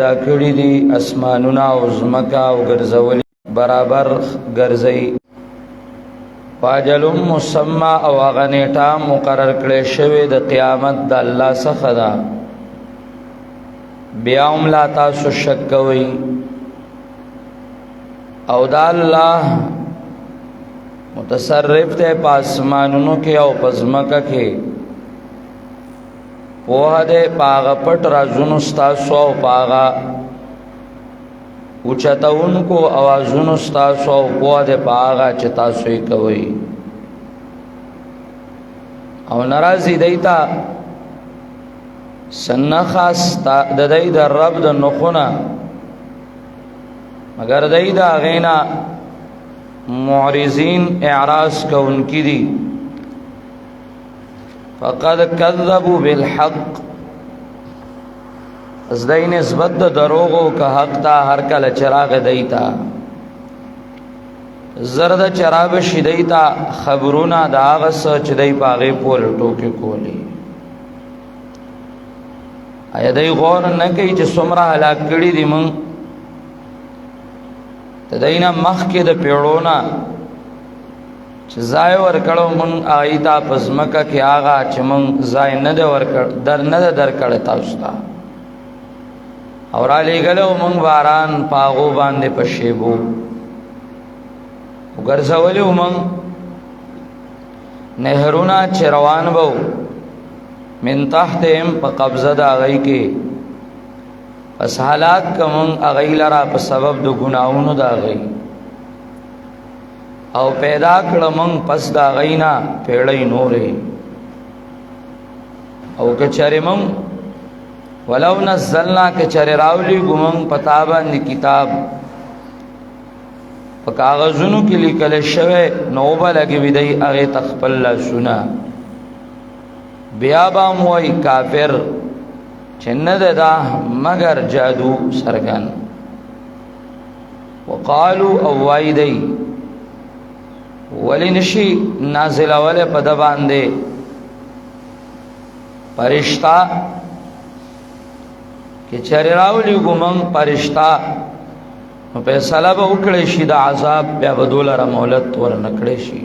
دا کړي دي اسمانونه او ځمکه او ګرځولي برابر ګرځي واجل مسمى او هغه نیټه مقرر کړې شوې د قیامت د الله څخه ده بیا هم لا تاسو شک کوئ او دا الله متصرف ته په اسمانونو کې او په ځمکه کې پوها دے پاغا پٹ رازونو ستاسو او پاغا اوچتاون کو آوازونو ستاسو او پوها دے پاغا چتاسوی کوئی او نرازی دیتا سنخاس ددائی در رب در نخونا مگر دائی دا غینا معرضین اعراض کا انکی دی فقد كذبوا بالحق از دای نسبت د دروغو که حق تا هر کله چراغ دیتا زرد چراغ شیدیتا خبرونه دا هغه څه چې دای پاغه پول ټوکې کولی ایا دای غور نه کوي چې څومره هلاک کړي دي مونږ تدینا مخ کې د پیړونا چې ځای ورکړو مونږ آیتا پزمکه کې آغا چې مونږ ځای نه دی ورکړ در کړه تاسو ته اور علی غلو مونږ باران پاغو باندې پښېبو وګرځولو مونږ نهرونا چروان بو من تحتهم په قبضه دا غي کې پس حالات کوم اغی لرا په سبب د ګناونو دا غي او پیدا کړم پس دا غینا پیړې نورې او کچره مم ولو نزلنا کچره راولی ګم پتا باندې کتاب په کاغذونو کې لیکل شوی نو بلګي ودی هغه تخپل لا سنا بیا با موي کافر چنه دا مگر جادو سرګن وقالو او وایدی ولی نشی نازل اوله په د باندې پرشتہ کې چر راولي ګمم پرشتہ نو په سلام وکړې شي د عذاب بیا بدولره مهلت ور نکړې شي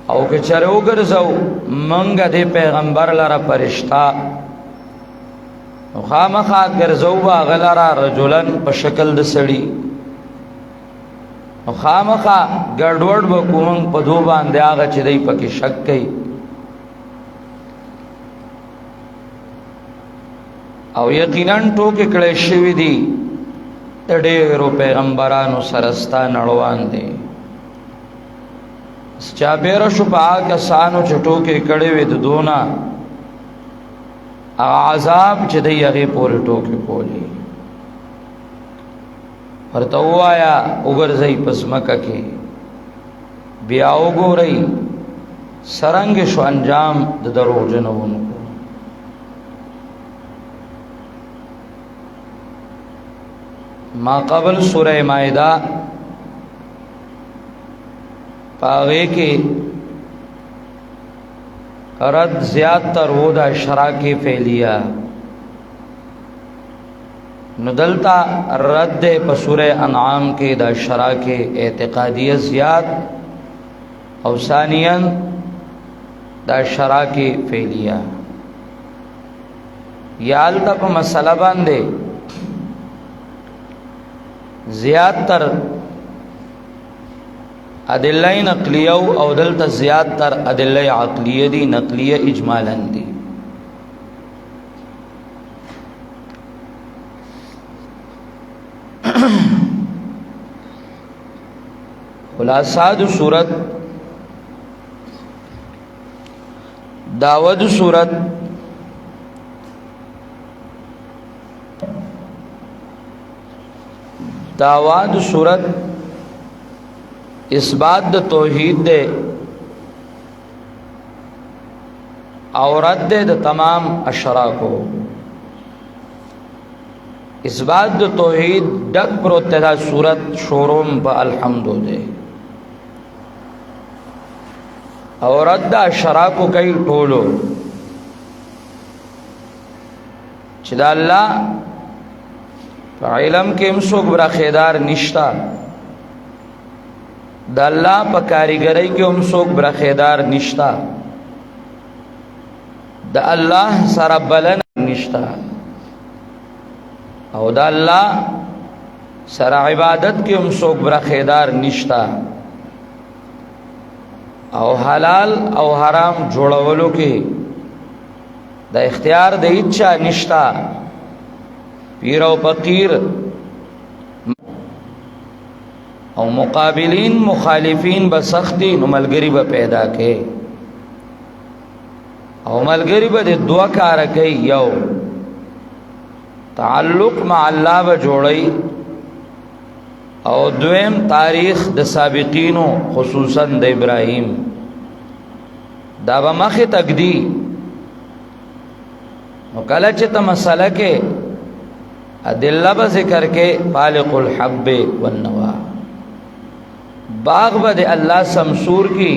او کې چر وګرځو منګه د پیغمبر لره پرشتہ نو خامخا ګرځو باغلره رجلن په شکل د سړی خامخا ګډوډ وکوم په دو باندې هغه چې دای پکې شک کوي او یقینا ټوکې کړې شوې دي ډېرو پیغمبرانو سرستا نړوان دي چا بیر شو په کسانو چې ټوکې کړې وې د دونا عذاب چې دی هغه پورې ټوکې کولی ورته وایا وګرځي پسمکه کې بیا وګورئ سرنګ شو انجام د دروغجنونو ما قبل سوره مائده پاغه کې رد زیات تر و د اشراک فعلیه ندلتا رد په سوره انعام کې د اشراک اعتقادیه زیات او ثانیاً د اشراک فعلیه یالتا په مسله باندې زیات تر ادله نقلیه او دلته زیات تر ادله عقلیه دي نقلیه اجمالاً دي خلاصہ د صورت داود صورت داود صورت اثبات د توحید دے او رد دے د تمام اشراکو اثبات د توحید ډک پروت دا صورت شوروم په الحمدو دے او رد اشراکو کئی ټولو چې د الله په علم کې هم څوک برخېدار نشتا، د الله په کاریګرۍ کې هم څوک برخېدار نشتا، د الله سره بلنه نشتا، او د الله سره عبادت کې هم څوک برخېدار نشتا، او حلال او حرام جوړولو کې د اختیار د هیچا نشتا. پیر او فقیر او مقابلین مخالفین به سختی نو ملګری به پیدا کړي، او ملګری به د دوه کار کوي، یو تعلق مع الله به جوړي، او دویم تاریخ د سابقینو خصوصا د ابراهیم دا به مخې تقدی. نو کله چې ته مسله کې ادله به ذکر کې فالق الحب والنوا، باغ به د الله سمسور کی،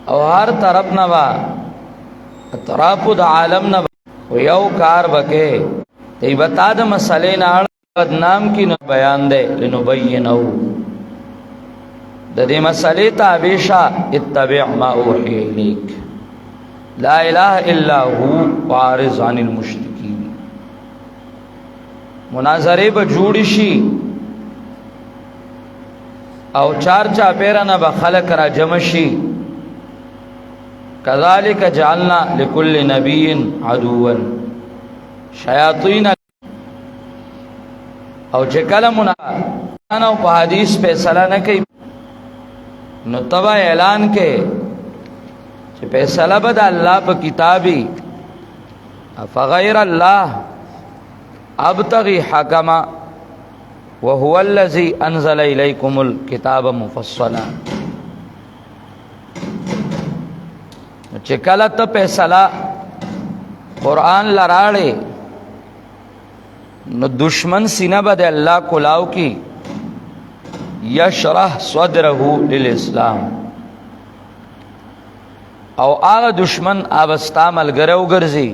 او هر طرف نه با اطراف د عالم نه یو کار بکې تی بتا د مسلې نه بدنام کی نو بیان دے لنبینو د دې مسلې تابع شه، اتبع ما اوحی الیک لا اله الا هو واعرض عن المشرکین. مناظره به جوړ شي او چار چاپیره نه به خلق را جمع شي. کذالک جعلنا لكل نبی عدوا شیاطین، او چې کله منافقان او په حدیث فیصله نه کوي نو تبا اعلان کې چې فیصله به د الله په کتابي، فغیر الله ابتغي حکما وهو الذي انزل اليكم الكتاب مفصلا. چې کله ته فیصله قرآن لراړې نو دشمن سینه به د الله کلاو کی، یشرح صدره للاسلام، او هغه دشمن ابستا ملګری وګرځي.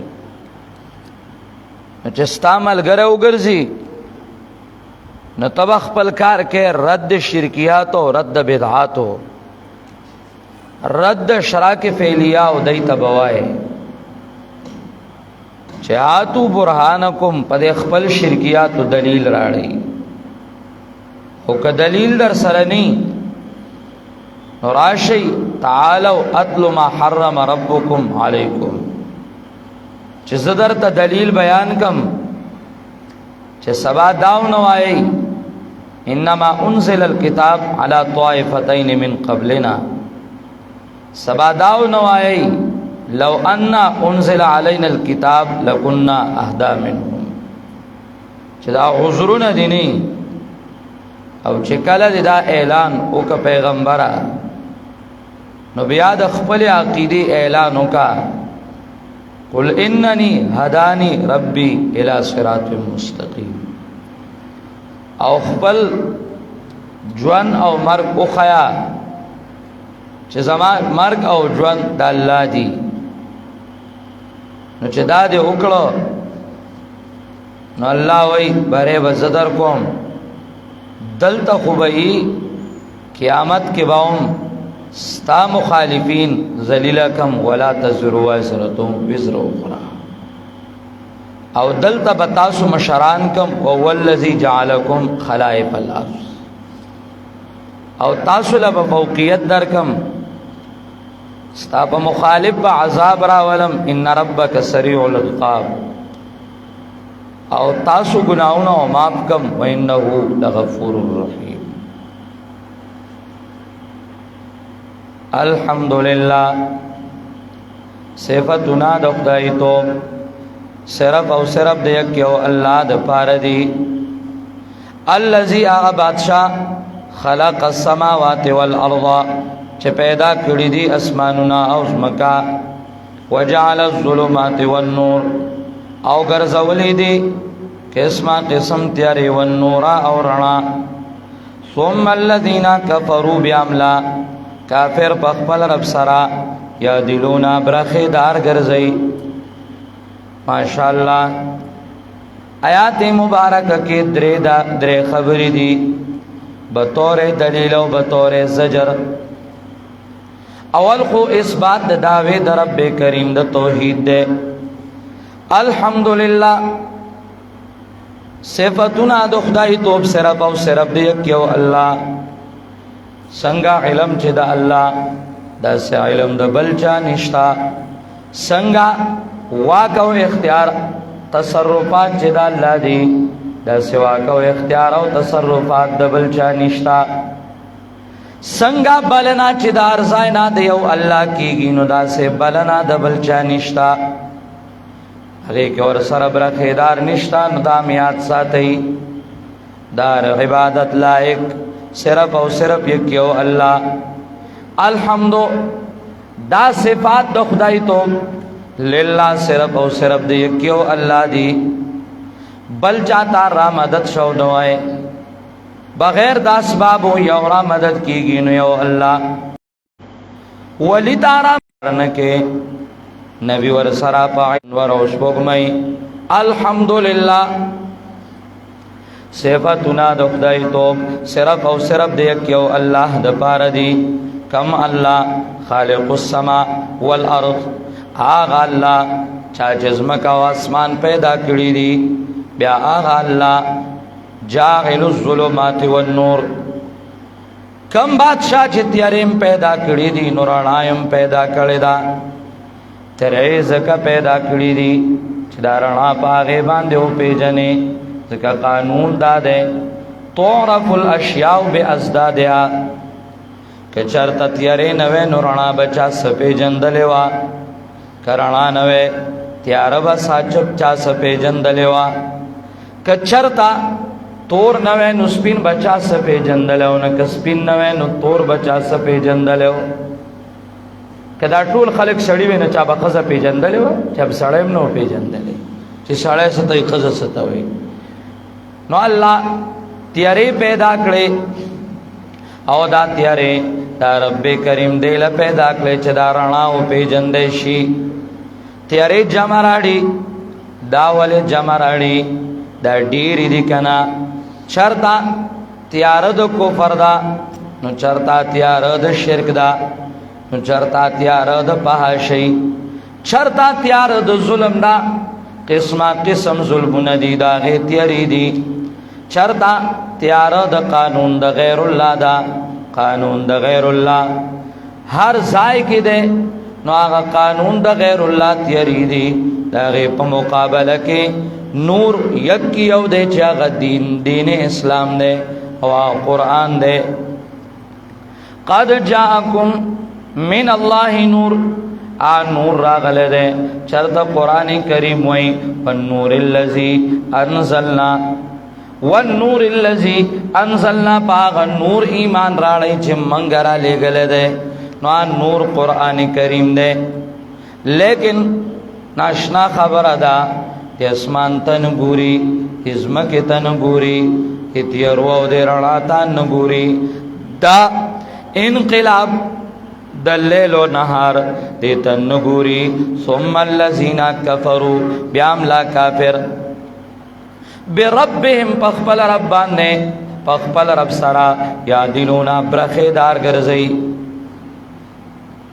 چې ستا ملګری وګرځي نو تب خپل کار کې رد شرکیات او رد بدعات او رد شراک فعلیه او دای تبوای چې اتو برهانکم په خپل شرکیات او دلیل راړي، او که دلیل در سره ني نو راشي تعالوا اتل ما حرم ربکم علیکم، چې زدر ته دلیل بیان کم چې سبا داو نو وایي انما انزل الكتاب على طائفتين من قبلنا، سبا داو نو وایي لو ان انزل علينا الكتاب لكنا اهدى منهم، چې دا عذرونه دي. او چې کله دا اعلان وک پیغمبره نو بیا د خپل عقیده اعلان وکا، قل انني هداني ربي الى صراط مستقيم، او خپل ژوند او مرګ او خیا چې زما مرګ او ژوند د الله دی. نو چې دا دې وکړو نو الله وای بره بزدر کوم دلته خوبئی قیامت کې باوم ستا مخالفین ذلیلکم ولا تزروا وازرتم وزر اخرى، او دلته بتاسو مشران کم او الذی جعلکم خلائف الارض، او تاسو له فوقیت درکم ستا په مخالف به عذاب راولم، ان ربک سریع العقاب، او تاسو گناہونه او معاف کم و انه لغفور رحیم. الحمدللہ صفتنا د خدای تو صرف او صرف د یک یو الله د پاره دی. الذی هغه بادشاہ خلق السماوات والارض چې پیدا کړی دي اسمانونه او زمکا، وجعل الظلمات والنور او ګرځولې دي قسمه قسم تیارې والنور او رڼا. ثم الذين كفروا بعملا کافر په خپل رب سره یادلون برخه دار ګرځي، ماشاءاللہ آیات مبارکہ کی درې خبرې دي بطور دلیل او بطور زجر. اول خو اثبات د دعوی د رب کریم د توحید ده. الحمدللہ صفتنا د خدای توب صرف او صرف دی یو الله. څنګه علم چې د الله داسې علم د بل چا نشتا. څنګه واک او اختیار تصرفات چې د الله دي داسې واک او اختیار او تصرفات د بل چا نشتا. څنګه بلنا چې د ارزای نه دی یو الله کیږي نو داسې بلنا د بل چا نشتا. هغې کې ور سره برخېدار نشتا. نو دا میاد ساتئ دار عبادت لائق صرف او صرف یو الله. الحمدو دا صفات د خدای تو للہ صرف او صرف د یو الله دی. بل چاہتا را مدد شو نوائے بغیر دا اسباب یو را مدد کیگی نو یو اللہ. ولی تارا مرنکے نبی ور سرا پاعن ور اوشبگمئی. الحمدللہ صفتنا د خدای تو صرف او صرف د یو اللہ د پار دی. کم اللہ خالق السما والارض آغا اللہ چاچزمکا و اسمان پیدا کری دی. بیا آغا اللہ جاعل الظلمات والنور کم بادشاہ چی تیاریم پیدا کری دی نورانائیم پیدا کری دا. تیرے زکا پیدا کری دی چی دارنا پاغے باندے ہو پیجنے زکا قانون دا دے. تعرف الاشیاء بے ازدادیا کہ چرتا تیارے نوے نورانا بچا سپے جندلوا کرانا نوے تیارا بسا چپ چا سپے جندلوا. کچرتا تور نوے نو سپین بچا سپے جندلو نک سپین نوے نو تور بچا سپے جندلو. کدا ټول خلق سړی وینه چا به خزه پیجندلې و چا به سړی هم نو پیجندلې چې سړی ستوي خزه ستوي. نو الله تیارې پیدا کړې او دا تیارې دا رب کریم دې له پیدا کړې چې دا رڼا او پیجندې شي. تیارې جمع راړي دا ولې جمع راړي دا ډېرې دي کنه. چرتا تیاره د کفر دا نو چرتا تیاره د شرک دا نو چرتا تیاره د فحاشۍ چرتا تیاره د ظلم دا. قسمه قسم ظلمونه دي دا هغې تیارې دي. چرتا تیاره د قانون د غیر الله دا قانون د غیر الله هر ځای کې دی نو هغه قانون د غیر الله تیارې دي. د هغې په مقابله کې نور یک یو دی چې هغه دین اسلام دی او قرآن دی. قد جاءکم من الله نور نور راغله ده. چرته قرآن کریم وای والنور الذی انزلنا والنور الذی انزلنا پاغ نور ایمان راړی چې منګ را لېږلی دی نو نور قرآن کریم دی. لیکن ناشنا خبره ده چې اسمان ته نه ګوري چې ځمکې ته نه ګوري چې تیارو او د رڼا ته نه ګوري. دا انقلاب د لیل و نهار دیتا نگوری. ثم الذین کفروا بیام لا کافر بربهم پخپل رب باندې پخپل رب سرا یادلونا برخیدار گرزئی.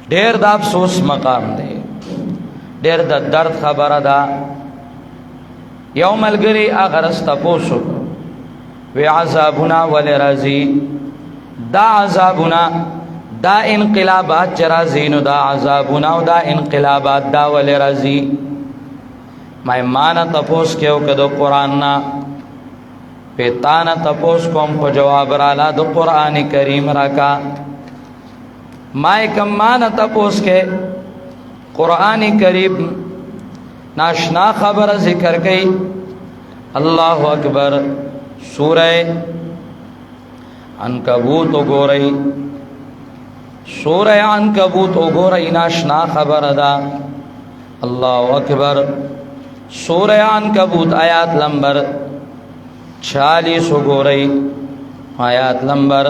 ډیر د افسوس مقام دی ډیر د درد خبره ده. یو ملګری هغه رس تپوسو وی عذابنا ولی راځي دا عذابنا دا انقلابات چرازی نو دا عذابنا و دا انقلابات دا ولی رازی. مای مانا تپوس کیو که دو قرآن نا پیتانا تپوس کوم پا جواب رالا دو قرآن کریم راکا. مای کم مانا تپوس کے قرآن کریم ناشنا خبر ذکر گئی. اللہ اکبر سورہ عنکبوت گو رئی سورہ عنکبوت وګورئ ناشنا خبره ده. الله اکبر. سورہ عنکبوت آیات نمبر 40 وګورئ آیات نمبر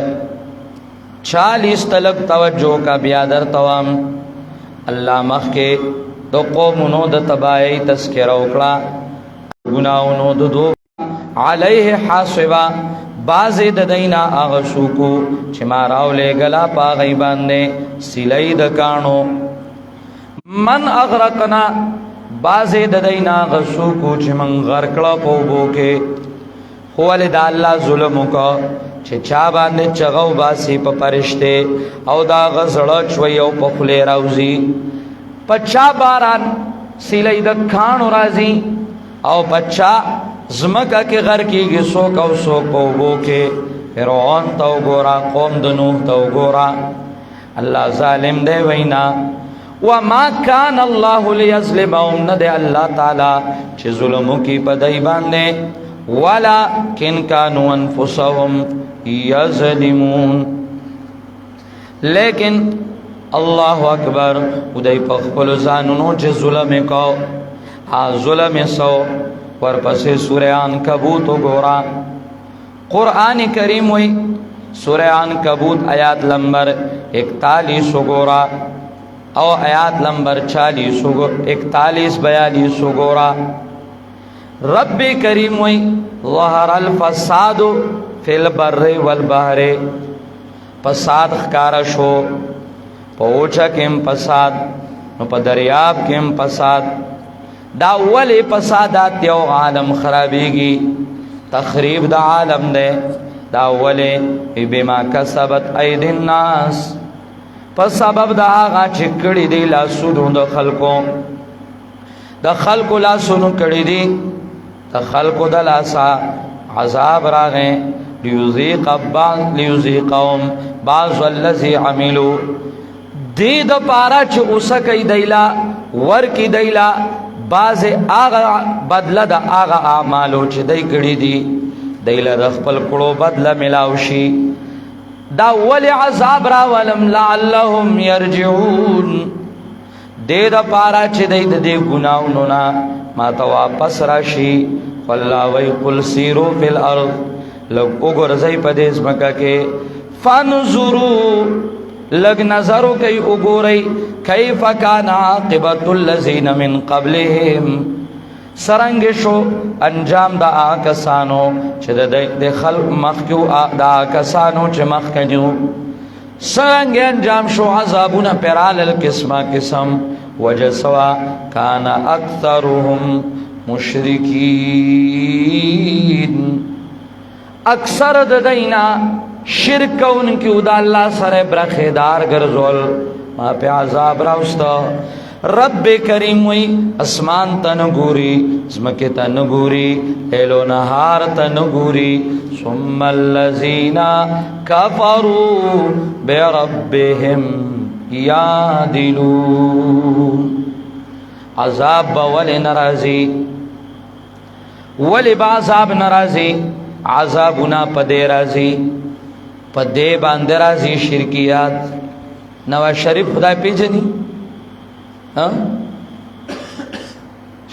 40 تلک توجہ کا بیا در توام. اللہ مخ کے د قومونو د تباہی تذکرہ وکړه ګناونو د دو علیه حاصبا بازی د دینا آغا سوکو چه ما راولے گلا پا غیباننے سیلی د کانو من اغرقنا بازی د دینا آغا سوکو چه من غرکڑا پوبو کے خوالی دا اللہ ظلمو کا چه چا باندے چغو باسی پا پرشتے او دا غزڑا چوئی او پا خلے روزی پا چا باران سیلی د کانو رازی او پا چا زمکا کی غر کی گی سوک او سوک پو بو کے فرعون تاو گورا قوم دنوح تاو گورا اللہ ظالم دے وینا وما کان اللہ لیظلمهم ندے اللہ تعالی چھ ظلمو کی پدائی باندے ولیکن کانو انفسهم یظلمون لیکن اللہ اکبر ادائی پخپل زانونو چھ ظلم کو ظلم سو ورپسے سورہ عنکبوت گورا قرآن کریم ہوئی سورہ عنکبوت آیات نمبر 41 گورا او آیات نمبر 41-42 گورا رب کریم ہوئی ظہر الفساد فی البر والبحر فساد خکارشو پوچا کم فساد نو پا دریاب کم فساد دا اولی فسادات دیو عالم خرابیگی تخریب دا عالم دے دا اولی بما کسبت اید الناس پس سبب دا آغا چکڑی دی لاسونو دا خلقو لاسونو کڑی دی دا خلقو دا لاسا عذاب راغیں لیوزیقهم بعض اللذی عملو دی دا پارا چه اسکی دیلا ور کی دیلا باز آغا بدل دا آغا اعمالو چه دی کڑی دی دیل رخپل کڑو بدل ملاوشی دا ولی عذاب را ولم لعلهم یرجعون دی دا پارا چه دی دی گناونونا ما تا واپس راشی واللہ وی قل سیرو فی الارض لگ اگر زی پدیز مکا کے فانظرو لگ نظرو کئی اگوری کیف کان عاقبت اللذین من قبلهم سرنگ شو انجام دا آکسانو چه دا خلق مخیو دا آکسانو چه مخیو سرنگ انجام شو عذابونا پرال القسم قسم وجسوا کان اکثرهم مشرکین اکثر ددینا شرک ان کی ادا اللہ سر برخیدار گرزول ما پہ عذاب راوستا رب کریم وی اسمان تنگوری زمکی تنگوری لیلو نہار تنگوری ثم اللذین کفروا بربهم یادلون عذاب ولی نرازی ولی با عذاب نرازی عذابنا پدے رازی پدے باندے رازی شرکیات نواز شریف خدای پیجنی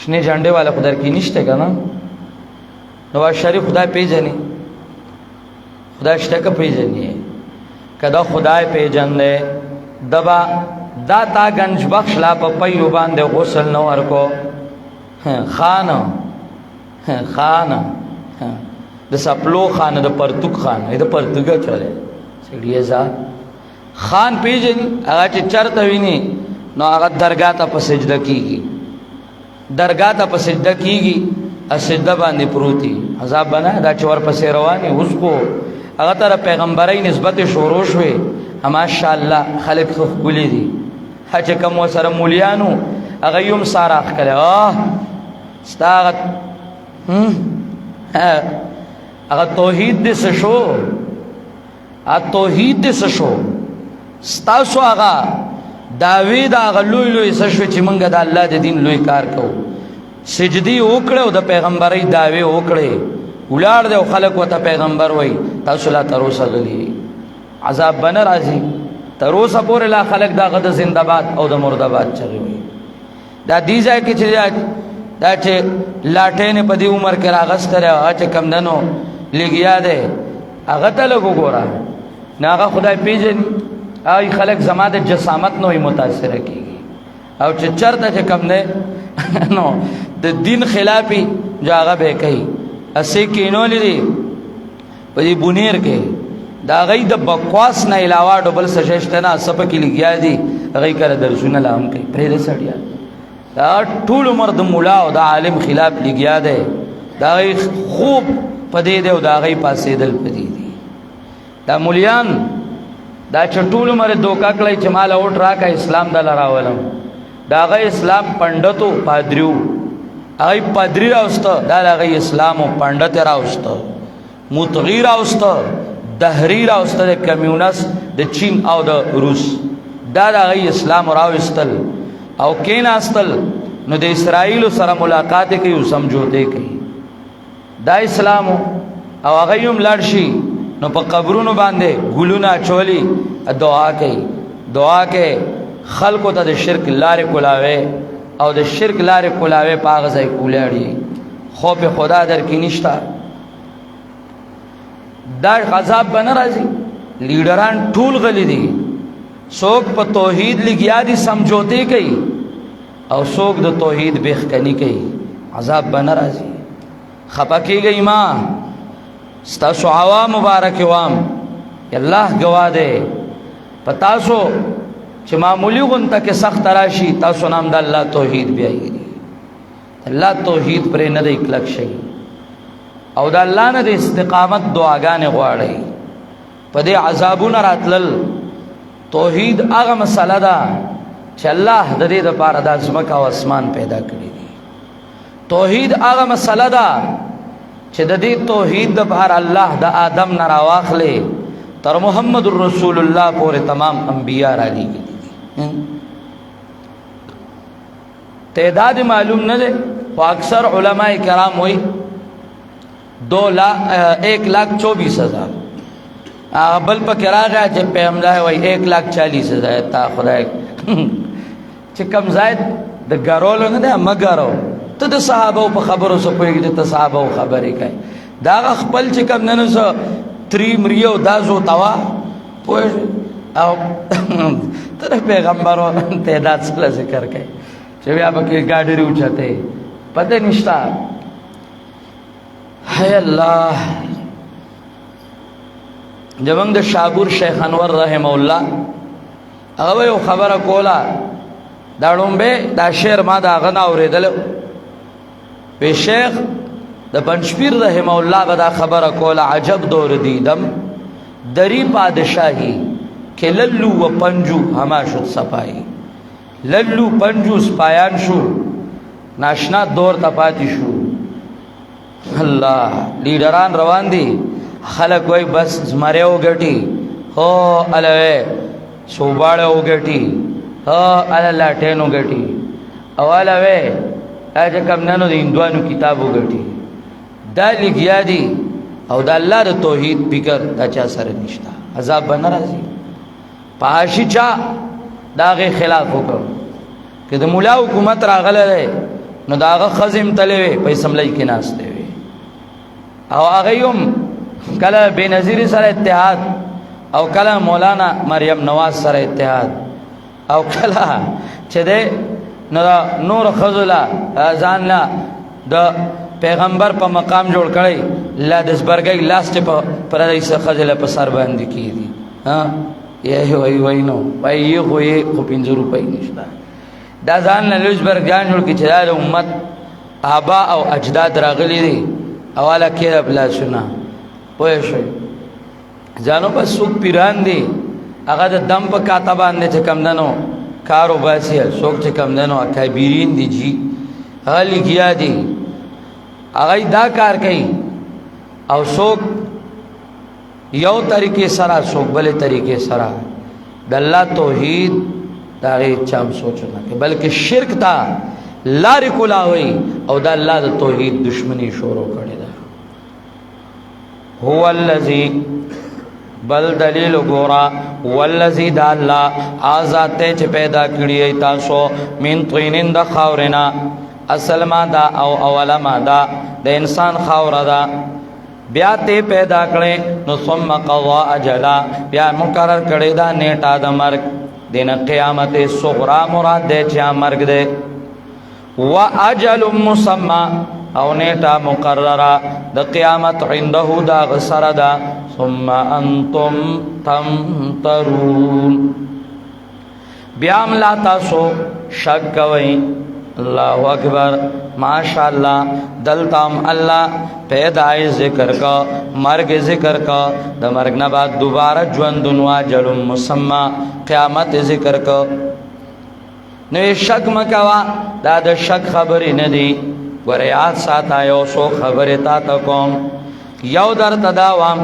شنے جھنڈے والا خدای کی نشتے کا نا نواز شریف خدای پیجنی خدای شتے کا پیجنی ہے کدا خدای پیجن دے دبا داتا گنج بخش لا پا پیو باندے غسل نوار کو خانہ د سپلو خان د پرتوک خان د پرتوګه چلے سړي ځا خان پیجن هغه چې چرته ویني نو هغه درگاه ته په سجده کیږي درگاه ته په سجده کیږي سجده باندې پروتي عذاب بنا دا چور پسې رواني اوس کو هغه تر پیغمبري نسبت شروع شوي ماشاءالله خلق خو ګولې دي هڅه کوم سره مولیانو هغه یم ساراخ کړه ستاغت اگر توحید دے سشو توحید دے سشو ستاسو آغا داوید آغا لوی لوی سشو چی منگا دا اللہ دے دین لوی کار کو سجدی اوکڑے و دا پیغمبری داوی اوکڑے اولار دے و خلق و تا پیغمبر وی تاسو لا تروسا غلی عذاب بنا رازی تروسا پور لا خلق دا غد زندباد او دا مردباد چلی وی دا دیزای کی چلی دا چه لاٹین پا دی عمر کے راغست رہے آچے کم دنو لگیا دے اغتا لگو گورا نا آغا خدای پیجن آئی خلق زمان دے جسامت نوی متاثر کی گی او چې چرته چې کم دی نو د دین خلافي جاغه به کوي اسې کینولې دي په دې بونیر کې دا غي د بکواس نه علاوه ډبل سجشت نه سپه کې لګیا دي غي کړه درسونه لام کوي پرې سړیا دا ټول عمر د مولا او د عالم خلاف لګیا دی دا غي خوب پدې دی او دا غي پاسې دل پدې دي دا مولیان دا چټول عمر دوکا کړی چې مال اوټ راکا اسلام د لراولم دا غي اسلام پندتو پادریو هغه پادری راوسته دا غي اسلام او پندت راوسته متغیر راوسته دهری راوسته د کمیونست د چین او د روس دا غي اسلام راوستل او کیناستل نو د اسرائیل سره ملاقات کوي او سمجھوته کوي دا اسلام او هغه هم لړشي نو په قبرونو باندې ګلونه چولي دعا کوي دعا کې خلکو ته د شرک لارې کولاوي او د شرک لارې کولاوي پاغه ځای کولاړي خو په خدا در کې نشتا دا عذاب بنه راځي لیډران ټول غلي دي څوک په توحید لګیا دي سمجھوته کوي او څوک د توحید بخکنی کوي عذاب بنه راځي خپکیږي ما ستاسو عوام مبارک وام الله گواه ده پتاسو چې معمولی غونته کې سخت راشي تاسو نام د الله توحید بیايي الله توحید پر نه د اکلک شي او د الله نه د استقامت دعاګانې غواړي په دې عذابونو راتلل توحید هغه مسله ده چې الله د دې لپاره د ځمکه او اسمان پیدا کړی دي توحید هغه مسله ده چې د دې توحید د بهر الله د آدم نه راواخلې تر محمد رسول الله پورې تمام انبیاء را لېږلي تعداد معلوم نه ده خو اکثر علماء کرام وایي 1,24,000 بل پکې راغی چې پیغمبر وایي 1,40,000 تا خدای چې کم زائد د ګارولو نه ده مګارو ته د صحابه په خبرو سره پوهیږي ته صحابه خبرې کوي دا خپل چې کم نه نو تری مریو دازو توا پوه او تر پیغمبرو تعداد سره ذکر کوي چې بیا به کې ګاډي اوچته پته نشتا هي الله جبنګ د شاګور شیخ انور رحم الله هغه یو خبره کوله دا لومبه دا شعر ما دا غنا اوریدل په شیخ د پنځپیر رحم الله غدا خبره کوله عجب دور دیدم دری پادشاہی کہ للو و پنجو ہما شد صفائی للو پنجو سپایان شو ناشنا دور تپاتی شو اللہ لیڈران روان دی خلق وی بس زمرے ہو گٹی ہو علوے سوباڑے ہو گٹی ہو علالاتین ہو گٹی او علوے ایجا کم ننو دی اندوانو کتاب ہو گٹی دا لگیا دی او دا اللہ دا توحید بکر دا چا سر نشتا عذاب بنا رازی پاشی چا داغه خلاف وکړ که د مولا حکومت راغله نو داغه خزم تلوي پیسې ملای کې ناشته وي او هغه هم کله بنظیر سره اتحاد او کله مولانا مریم نواز سره اتحاد او کله چې ده نور خزلا ځان لا د پیغمبر په مقام جوړ کړي لا د زبرګي لاس ته پر رئیس خزله په سر باندې کیدی ها یې وای نو وای یو خو 50 روپۍ نشته دا ځان له لوزبرګ ځان جوړ کی چې د امت آبا او اجداد راغلي دي اواله کې بلا شنا پوه شئ ځانو په سوق پیران دي هغه د دم په کاته باندې چې کم دنو کارو باسي سوق چې کم دنو اکابرین دي جی حالي کیا دي هغه دا کار کوي او سوق یو طریقې سره څوک بلې طریقې سره د الله توحید دا غي چام سوچونه کې بلکې شرک تا لارې کولاوي او د الله د توحید دشمنی شروع کړي دا هو الذی بل دلیل ګورا والذی د الله آزاد چې پیدا کړی تاسو من طینن د خاورنا اصل ما دا او اول ما دا د انسان خاور دا بیا ته پیدا کړي نو ثم قضا اجلا بیا مقرر کړي دا نیټه د مرګ دین قیامت صغرا مراد دے چا مرگ دے و اجل مسمى او نیٹا مقررہ د قیامت عنده دا غسر دا ثم انتم تمترون بیام لا تاسو شک کوئی اللہ اکبر ماشاءاللہ دلتام اللہ پیدائش ذکر کا مرگ ذکر کا دا مرگ نباد دوبارہ جوندن واجل مسمى قیامت ذکر کا نوی شک مکوا دا دا شک خبری ندی وريات ساتا یو سو خبری تا تکوم یو در تداوام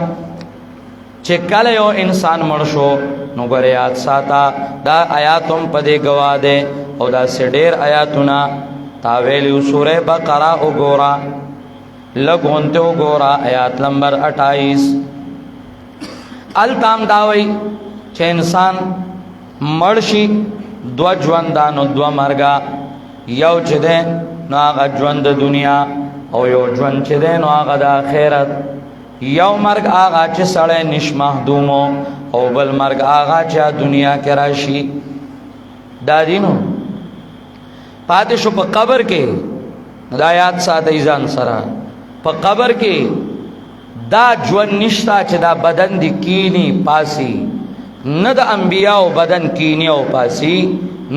چکل یو انسان مرشو نو وريات ساتا دا آیاتم پدے گوا دے او دا سڈیر آیاتنا تاویلیو سورہ بقرہ اگورا لگونتے اگورا آیات نمبر 28 التام داوی چھ انسان مرشی دو جواندانو دو مرگا یو چھ دے نو آغا جوند دنیا او یو جوند چھ دے نو آغا دا خیرت یو مرگ آغا چھ سڑے نش محدومو او بل مرگ آغا چھ دنیا کے راشی دادینو پاتشو پا قبر کے دا یاد سات ایزان سرا پا قبر کے دا جوند نشتا چھ دا بدن دی کینی پاسی ند انبیاء بدن کینی او پاسی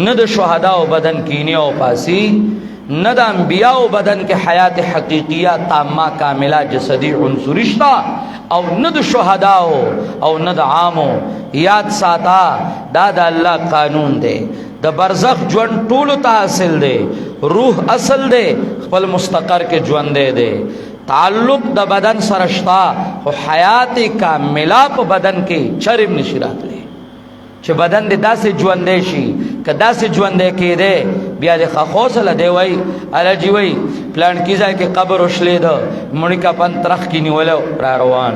ند شہداء بدن کینی او پاسی ند انبیاء بدن کے حیات حقیقیہ تامہ کاملہ جسدی عنصرشتہ او ند شہداء او ند عامو یاد ساتا دا اللہ قانون دے دا برزخ جون طول تا اصل دے روح اصل دے خپل مستقر کے جون دے تعلق دا بدن سرشتا و حیات کاملہ پا بدن کے چرم نشرات لے چه بدن دی دا سی جوانده شی که دا سی جوانده که ده بیا دی خخوصل ده وی علا جی وی پلان کیزای که قبر اشلی ده مونی کپن ترخ کی نیولو را روان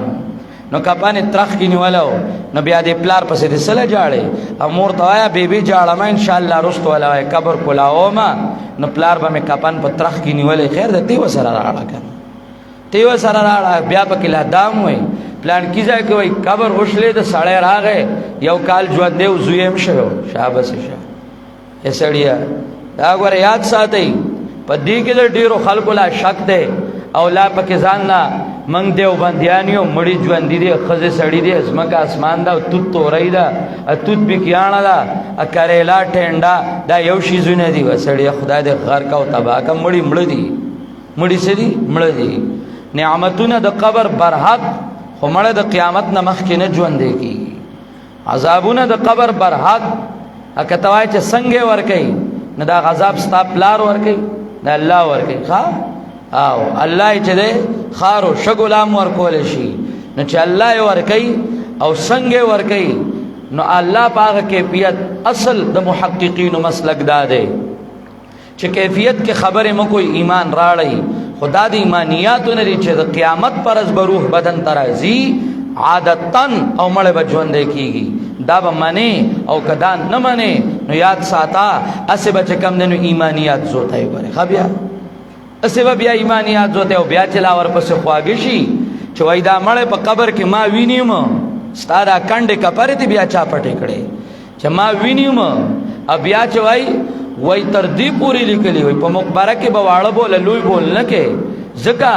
نو کپن ترخ کی نیولو نو بیا دی پلار پسی دی سل جاڑے امور توایا بی بی جاڑا ما انشاءاللہ رستو علاوی قبر کلاو ما نو پلار با می کپن پا ترخ کی نیولے خیر ده تیو سر راڑا کن تیو سر راڑا بیا پا کلا دام ہوئی پلان کیزای که وی قبر غشلی ده سڑے را گئے یو کال جوان دیو زویم شو شابس شا ایسڑیا دا گوار یاد ساتی پا دیگی در دیرو خلقو لا شک دے او لا پا کزان لا منگ دیو بندیانیو مڑی جوان دی دی خز سڑی دی اسمکا اسمان دا توت تو رئی دا توت بکیانا دا کریلا ٹینڈا دا یو شیزو ندی و سڑیا خدا دے غر کا و تباکا مڑی مڑ دی مڑی سے دی مڑ دی نعمتون دا قبر برحق خو مړه د قیامت نه مخکې نه ژوند کیږي عذابونه د قبر برحق اکه توای چې څنګه ور کوي نه دا عذاب ستا پلار ور کوي نه الله ور کوي ها او الله چې ده خارو شګلام ور کول شي نو چې الله ور کوي او څنګه ور کوي نو الله پاک کیفیت اصل د محققین مسلک داده چې کیفیت کې خبره مو کوئی ایمان راړی خدا دی ایمانیاتو نری چه دا قیامت پر از بروح بدن ترازی عادتاً او مڑے بجوان دے کی گی دا با منے او کدان نمنے نو یاد ساتا اسے بچے کم دنو ایمانیات زوتا ہے برے خبیا اسے با بیا ایمانیات زوتا ہے او بیا چلاور پس خواگشی چوائی دا مڑے پا قبر کے ما وینیم ستا دا کنڈے کپرے تی بیا چا پٹے کڑے چا ما وینیم اب بیا چوائی وی تردی پوری لکلی وی پا مقبرہ کی بواڑا بولا لوی بول نکے زکا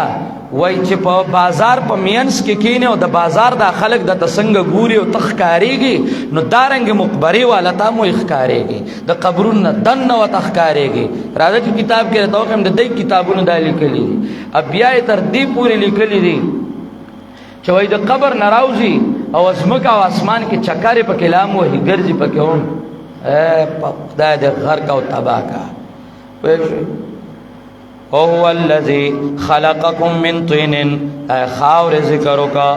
وی چی پا بازار پا مینس کی کینے و دا بازار دا خلق دا تسنگ گوری و تخکاری گی نو دارنگ مقبری والا تا مو اخکاری گی دا قبرون دن و تخکاری گی راجہ کی کتاب کے رہتا ہو کہ ہم دا دی کتابون دا لکلی دی اب بیائی تردی پوری لکلی دی چوئی دا قبر نراوزی او ازمکا و اسمان کی چکاری پا کلام و ہی گرزی پا کیون خدا دے غر کا و تباہ کا وَهُوَ الَّذِي خَلَقَكُم مِّن طِينٍ اے خاور ذکرو کا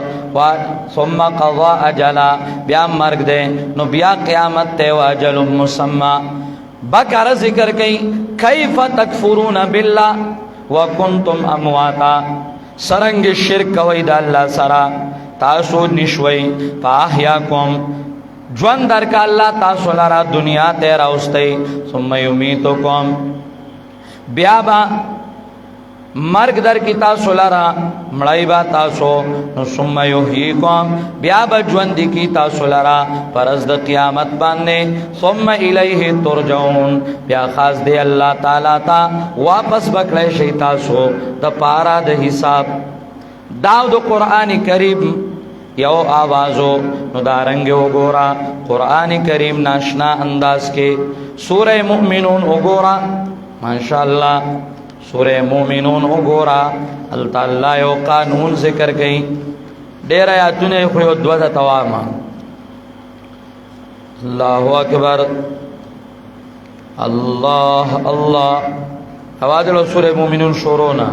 ثُمَّ قَضَى أَجَلًا بیا مرگ دے نو بیا قیامت تے وَأَجَلٌ مُّسَمًّى بکر ذکر کئی کیف تکفرون باللہ وَكُنْتُمْ أَمْوَاتًا سرنگ شرک کوئی دا اللہ سرا تاسو نشوئی فَأَحْيَاكُمْ جوان در کا اللہ تاسو لرا دنیا تیرا استے ثم یمیتکم بیا با مرگ در کی تاسو لرا مړای با تاسو نو ثم یحییکم بیا بجوند کی تاسو لرا پرز د قیامت باندې ثم الیه ترجعون بیا خاص دی الله تعالی تا واپس بکړی شي تاسو د پارا د حساب داو د قران کریم یو آوازو نو دارنګ وګورا قران کریم ناشنا انداز کې سورہ مومنون وګورا ماشاءاللہ سورہ مومنون وګورا الله تعالی یو قانون ذکر کړي ډېر آیاتونه خو یو دوه تواما الله اکبر الله الله اواز له سورہ مومنون شروعنا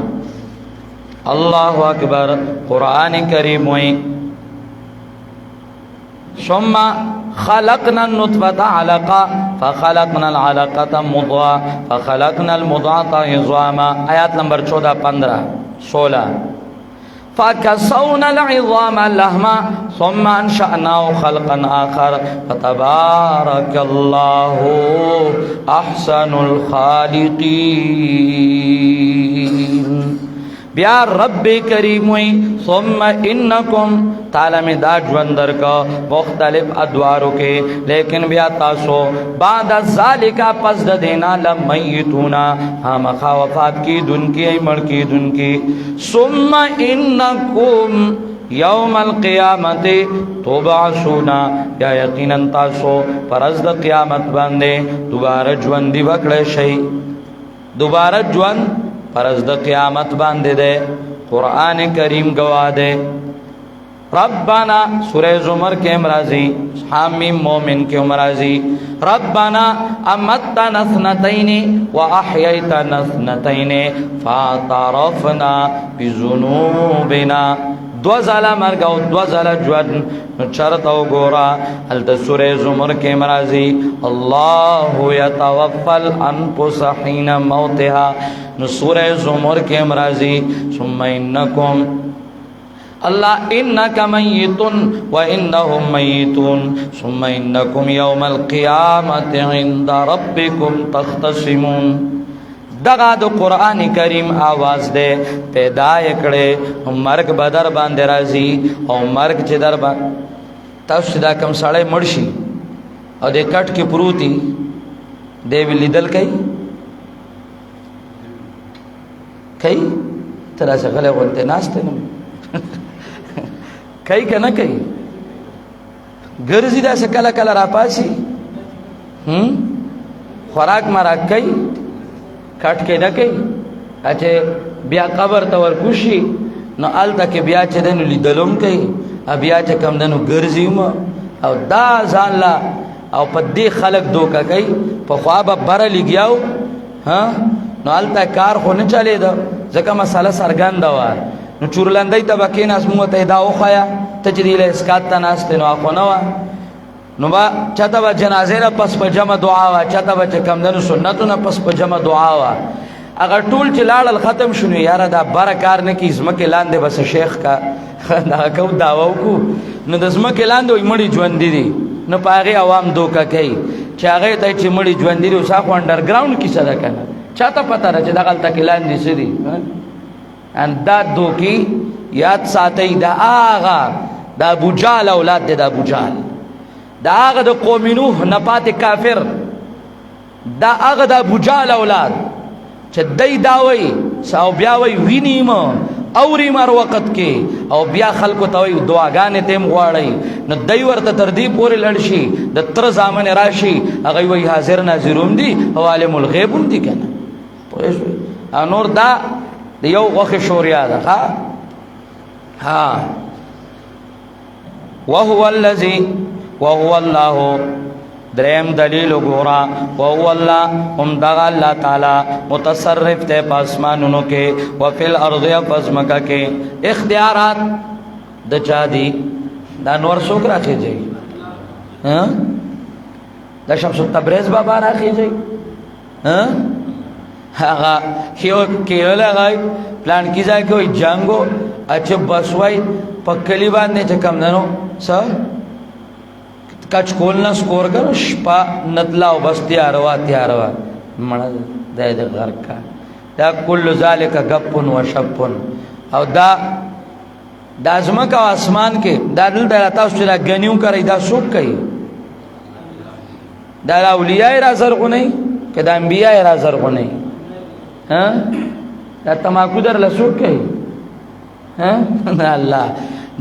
الله اکبر قران کریم وای ثم خلقنا النطفة علقة فخلقنا العلقة مضغة فخلقنا المضغة عظاما آیات نمبر 14 15 16 فكسونا العظام لحما ثم انشأناه خلقا آخر فتبارك الله احسن الخالقين بیا رب کریم وی ثم انکم تعالی میں دا جوندر کا مختلف ادواروں کے لیکن بیا تاسو بعد ذالک پس دینا لمیتونا ہم وفات کی دن کی مر کی دن کی ثم انکم یوم القیامت تبعثونا یا یقینا تاسو پرز د قیامت باندې دوبارہ ژوندۍ وکړی شئ دوبارہ ژوند پرز د قیامت باندې ده قران کریم گواه ده ربنا سورہ زمر کے امراضی حامیم مومن کے امراضی ربنا امتنا اثنتین واحییتنا اثنتین فاعترفنا بذنوبنا دو زالا مرگ او دو زالا جوان نو چرتا و گورا حلت سورہ زمر کے مرازی اللہ یتوفل انفس حین موتها نو سورہ زمر کے مرازی ثم انکم اللہ انکا میتون و انہم میتون ثم انکم یوم القیامت عند ربکم تختصمون دغا دو قرآن کریم آواز دے پیدا اکڑے مرگ بدر باندے رازی او مرگ چی در باندے تاسو دا کم ساڑے مرشی او دے کٹ کی پروتی دے وی لیدل کئی کئی ترا سے غلے غلطے ناستے نمی کئی کہ نہ کئی گرزی دا سے کلا کلا را پاسی خوراک مراک کئی کٹ کے نہ کئی اچھے بیا قبر تور کشی نو آلتا کے بیا چے دنو لیدلوم کئی بیا چے کم دنو گرزیم او دا زان لا او پا دی خلق دوکا کئی پا خوابا برا لگیاو نو آلتا کار خو نچالے دا زکا مسئلہ سرگان دوار نو چورلندی تا بکین اسمو تا داو خوایا تجریل اسکات تا ناستے نو آخو نوا نو با چاہتا با جنازے نا پس پا جمع دعاوا چاہتا با چکم دنو سنتو نا پس پا جمع دعاوا اگر طول چلال الختم شنو یارا دا بارا کار نکی ازمک لاندے بس شیخ کا دا کو دعواو کو نو دا ازمک لاندے وی مڑی جواندی دی نو پاگی عوام دوکا کئی چاگئی تا چی مڑی جواندی دی اساقو انڈرگراؤنڈ کی صدا کنا چاہتا پتا رہا چی دا غلطا کی لاندی سدی دا دوکی یاد ساتی دا آغا دا ابو جال اولاد دی دا ابو جال دا آغا دا قوم نوح نپات کافر دا آغا دا ابو جال اولاد چه دی داوی ساو بیاوی وینیم اوری مار وقت کے او بیا خلقو تاوی دعاگان تیم غواری نو دی ورطا تردی پوری لڑشی دا تر زامن راشی اگئی وی حاضر ناظرون دی او عالم الغیبون دی کنا پوشوی نور دا یو غخ شوریا دا ہاں وهو الذی وهو اللہ دریم دلیل گورا وهو اللہ ہم دغا اللہ تعالی متصرف تے پاسمانونو کے وفی الارض پزمکا کے اختیارات دا چا دی دا نور سوک راکھے جائی دا شمس تبریز بابا راکھے جائی آغا کیو لگائی پلان کی جائے کوئی جانگو اچھے بسوائی پکلی باندنے چکم دنو سا کچھ کولنا سکور کرو شپا نتلاو بس تیاروا مڑا دے دے غرق کا دا کل ذالک گپ و شپ. او دا ازمکه او اسمان کې دا دلته تاسو چې دا غنیو کوي دا څوک کوي؟ دا اولیاء را زرغونی که دا انبیاء را زرغونی؟ دا تماکو در لسوک کوي؟ الله.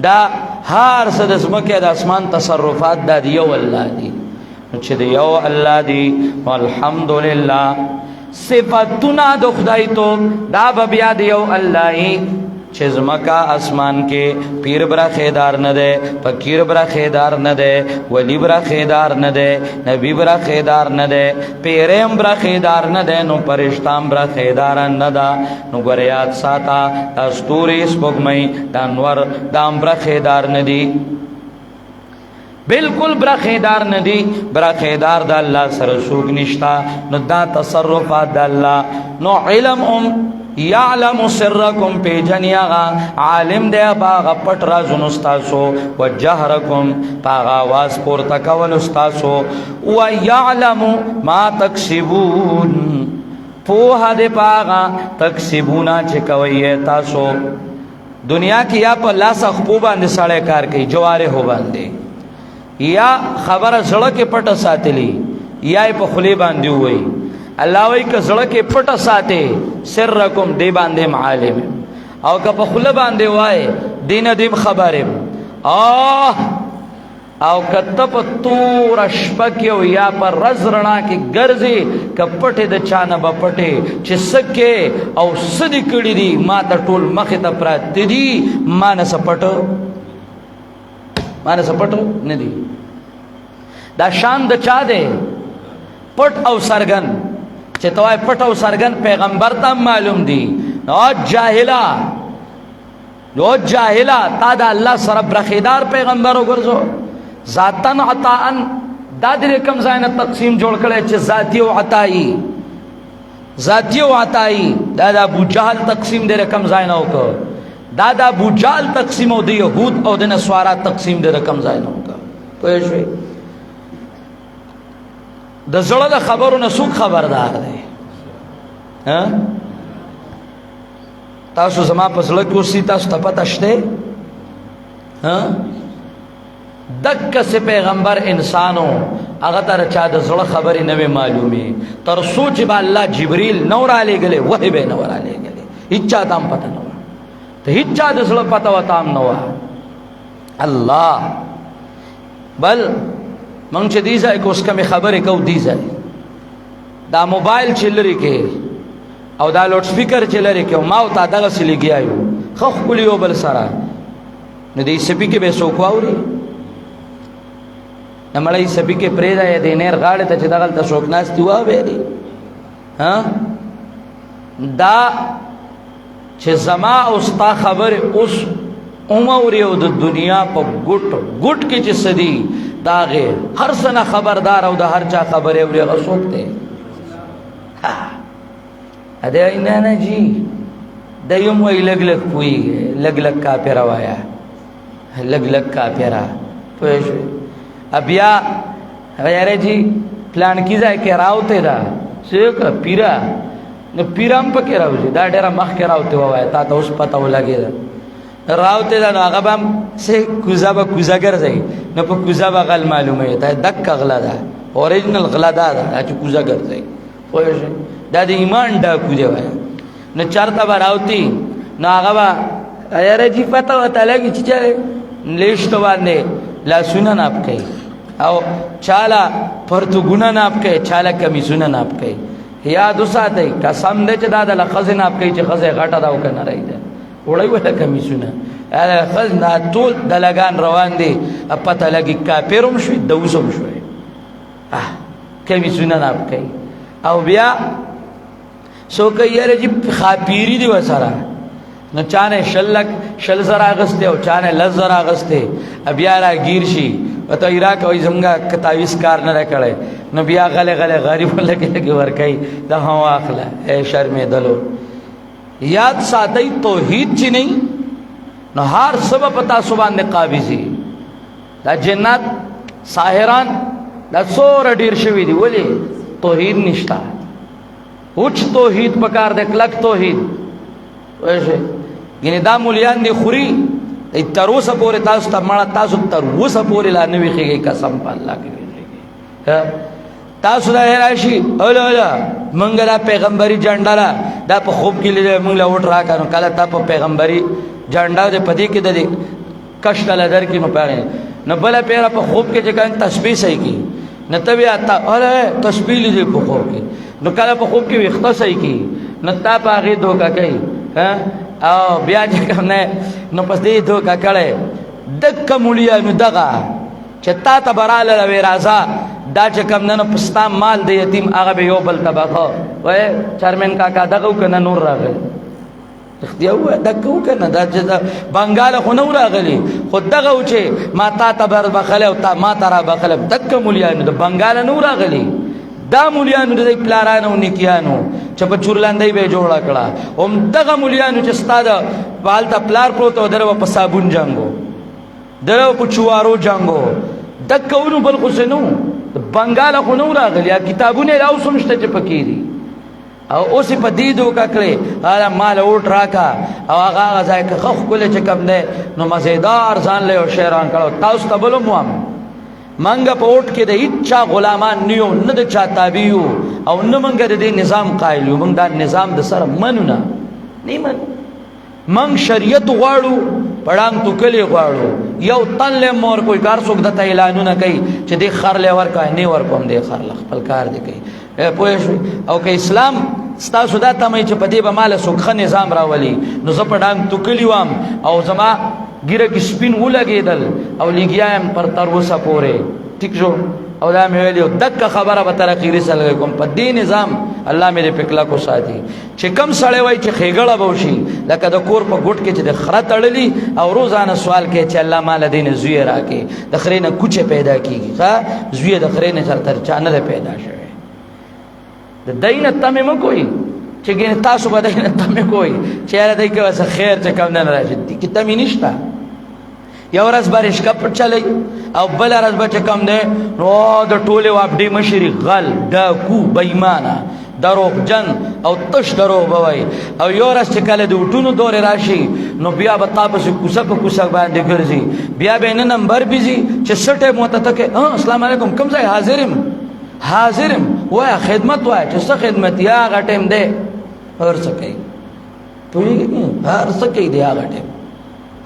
دا هر څه د ځمکې د اسمان تصرفات دا دی یو الله دی. چې دی یو الله دی والحمدلله. صفاتونه د خدای تو دا به بیا دی یو الله چې ځمکه اسمان کې پیر برا خیدار نه ده، فقیر برا خیدار نه ده، ولی برا خیدار نه ده، نبی برا خیدار نه ده، پیرم برا خیدار نه ده، نو پرشتام برا خیدار نه ده. نو ګور یاد ساته دا ستوري سپوږمۍ دا انور دا برا خیدار نه دي، بالکل برا خیدار نه دي. برا خیدار د الله سره څوک نشتا. نو دا تصرفات د الله. نو علم یعلم سرکم پیجنیاغا عالم دے باغا پٹ رازن استاسو و جہرکم باغا آواز پورتا کول استاسو و یعلم ما تکسبون پوها دے باغا تکسبونا چکوئی تاسو. دنیا کی یا پا لاس اخپو باندے ساڑے کار کئی جوارے ہو باندے یا خبر زڑک پٹ ساتلی یا پا خلی باندے ہوئی. اللہ وی که زړه پټه ساته سرکم دی باندې معالم او که په خوله باندې وای دین دیم خبرم او کته په تور شپکیو یا پر رزرنا کې ګرځي کپټه د چانه بپټه چې سکه او سدی کړي دي ما ته ټول مخ ته پرات دي ما نه سپټو نه دي. دا شان د چا ده پټ او سرګن چې توای پټ او سرګن پیغمبر ته معلوم دي. نو جاهلا تا دا الله سره برخیدار پیغمبر وګرځو ذاتن عطاءن دا دې کوم ځای نه تقسیم جوړ کړي چې ذاتی او عطائی دا د ابو جهل تقسیم دې کوم ځای نه وکړ. دا د ابو جهل تقسیم او د يهود او د نصارا تقسیم دې کوم ځای نه وکړ. پوه شئ د زړه د خبرو نه څوک خبردار دی؟ تاسو زما په زړه کې اوسئ، تاسو ته پته شته دک سے پیغمبر انسانو هغه ته چا د زړه خبرې نه وي معلومې تر څو چې به الله جبریل نو را لېږلی وحی به نو را لېږلی هېچ چا ته هم پته نه وه ته هېچ چا د زړه پته ورته هم نه وه. الله بل منگ چه دی ځای که اوس کمې خبرې کوو دی ځای دا موبایل چې لرې کې او دا لوډ سپیکر چې لرې کې ما او تا دغسې لګیا یو ښه ښکلي یو بل سره نو دې سپي کې به څوک واوري؟ نه مړی سپي کې پرېږده د نیر غاړې ته چې دغلته څوک ناست دي واوري. دا چې زما او ستا خبرې اوس عمر او د دنیا په ګوټ کې چې څه دي دا غیر هر څه نه خبردار او د هر چا خبرې اوري هغه څوک دی؟ نه جی د یم وایي لږ لږ پوهېږي لږ لږ کاپیره وایه لږ لږ کاپیره پوه شوې. بیا یاره جی پلانکي ځای کې راوتې ده څه پیره نو پیره هم پکې راوځي دا ډېره مخکې راوتې ووایه تا ته اوس پته ولګېده راوتې ده نو هغه به هم څه کوزه به کوزه ګرځوي نو په کوزه به غل معلوموي ته دکه غله ده اوریجنل غله دا ده چې کوزه ګرځوي پوه شوې. دا د ایمان ډاکو دی وایه نو چېرته به راوتي نو هغه به یاره جي پته ورته لګي چې لیشتو باندې لاسونه ناپ کوي او چاله پرتګونه ناپ کوي چاله کمیسونه ناپ کوي. یاد وساتئ قسم دی چې دا د ښځې ناپ کوي چې ښځې غټه ده او که نری ده وړی وله کمیسونه ښځ دا ټول دلګان روان دي پته لګي کافر هم شوي دوس هم شوي کمیسونه ناپ کوي. او بیا څوک یاره جي خاپیري دي ورسره نو چانه شل زر اغسطه او چانه لس زر اغسطه بیا را گیر شي ورته عراق وایي زمونږه تعویض کار نه دی کړی نو بیا غلی غلی غریب لږې لږې ورکوي دا هم واخله شرمېدلو. یاد ساتئ توحید چې نه نو هر څه به په تاسو باندې قابضي. دا جنات ساحران دا څومره ډېر شوي دي ولې توحید نشته اوچ توحید پکار دے کلک توحید ویسے یعنی دا مولیان دی خوری تر اوسه پورې تاسو ته مړه تاسو تر اوسه پورې لا نه ویښېږئ قسم په الله کې ویښېږئ تاسو دا راشي اوله اوله موږ دا پیغمبري جنډه ده دا په خوب کې لیدلی موږ له وټ راکړه نو کله تا په پیغمبري جنډه د په دې کې د دې کش کله در کې نو پاره نو بله پیره په خوب کې چې کله تسبیح صحیح کی نو ته بیا اوله تسبیح لیدې په خوب کې نو کله په خوب کې ویښته صحیح کی نو تا په هغې دوکه کوي او بیا چې کوم نه نو پس دې دوکه کړی دکه مولیانو دغه چې تا ته به راله وې راځه دا چې کوم نه نو په ستا مال د یتیم هغه به یو بل ته بخه وایي چارمین کاکا دغه و که نه نور راغلی رښتیا ووایه دکه و که نه دا چې د بنګاله خو نه و راغلي خو دغه و چې ما تا ته به بخلی او تا ما ته را بخلی دکه مولیانو د بنګاله نه و راغلي دا مولیانو د پلارانو نیکیانو چې په چورلاندۍ به یې جوړه کړه هم دغه مولیانو چې ستا د هلته پلار پروت و دره په صابون جنګو دره په چوارو جنګو دکه ونو بل خو څه نه و د بنګاله خو نه و راغلي کتابونه یې اوس هم شته چې پکې دي او اوس یې په دې دوکه کړې هله ماله اوټ راکه او هغه ځای که ښه ښکلی چې کوم دی نو مزېدار ځان له یو شیران کړو تاسو ته بل هم وایم منګه په اوټ کې د هیڅ چا غلامان نه یو نه د چا تابع یو او نه منګه د دې نظام قایل یو موږ دا نظام د سره منو نه منو منګ شریعت غواړو پړانګ توکلی غواړو یو تن له مور کوئی کار څوک دته اعلانونه کوي چې دې خر له ورکا نه ورکوم دې خر له خپل کار دی کوي پوه شو او که اسلام ستاسو دا تمه چې په دې به مال سوکخه نظام راولي نو زه پړانګ توکلی وام او زما ګیره کې سپین ولګېدل او لګیا یم پر تر اوسه پورې ټیک شو او دا مې ویلي دکه خبره به تر اخري سره کوم په دې نظام الله مې دې په کلکو ساتي چې کم سړی وایي چې ښېګړه به وشي لکه د کور په ګوټ کې چې د خره تړلي او روزانه سوال کوي چې الله ماله دې نه زوی راکړي د خرې نه کوچه پیدا کېږي ښه زوی د خرې نه چېرته چا نه دی پیدا شوی د دی نه تمې مه کوئ چې ګینې تاسو به دی نه تمې کوئ چې یاره دی که څه خیر چې کوم نه راشي دې کې تمې نشته یو ورځ به رشکه پټ چلی او بله ورځ به چې کوم دی نو د ټولې واپډې مشري غل ډاکو بېایمانه دروغجن او تش دروغ به وایي او یو ورځ چې کله د وټونو دورې راشي نو بیا به تا پسې کوڅه په کوڅه باندې ګرځي بیا به یې نه نمبر بيځي چې څه ټایم ورته ته کوې السلام علیکم کوم ځای حاضر یم وایه خدمت وایه چې څه خدمت یا هغه ټایم دی هر څه کوي پوهېږې هر څه کوي دی هغه ټایم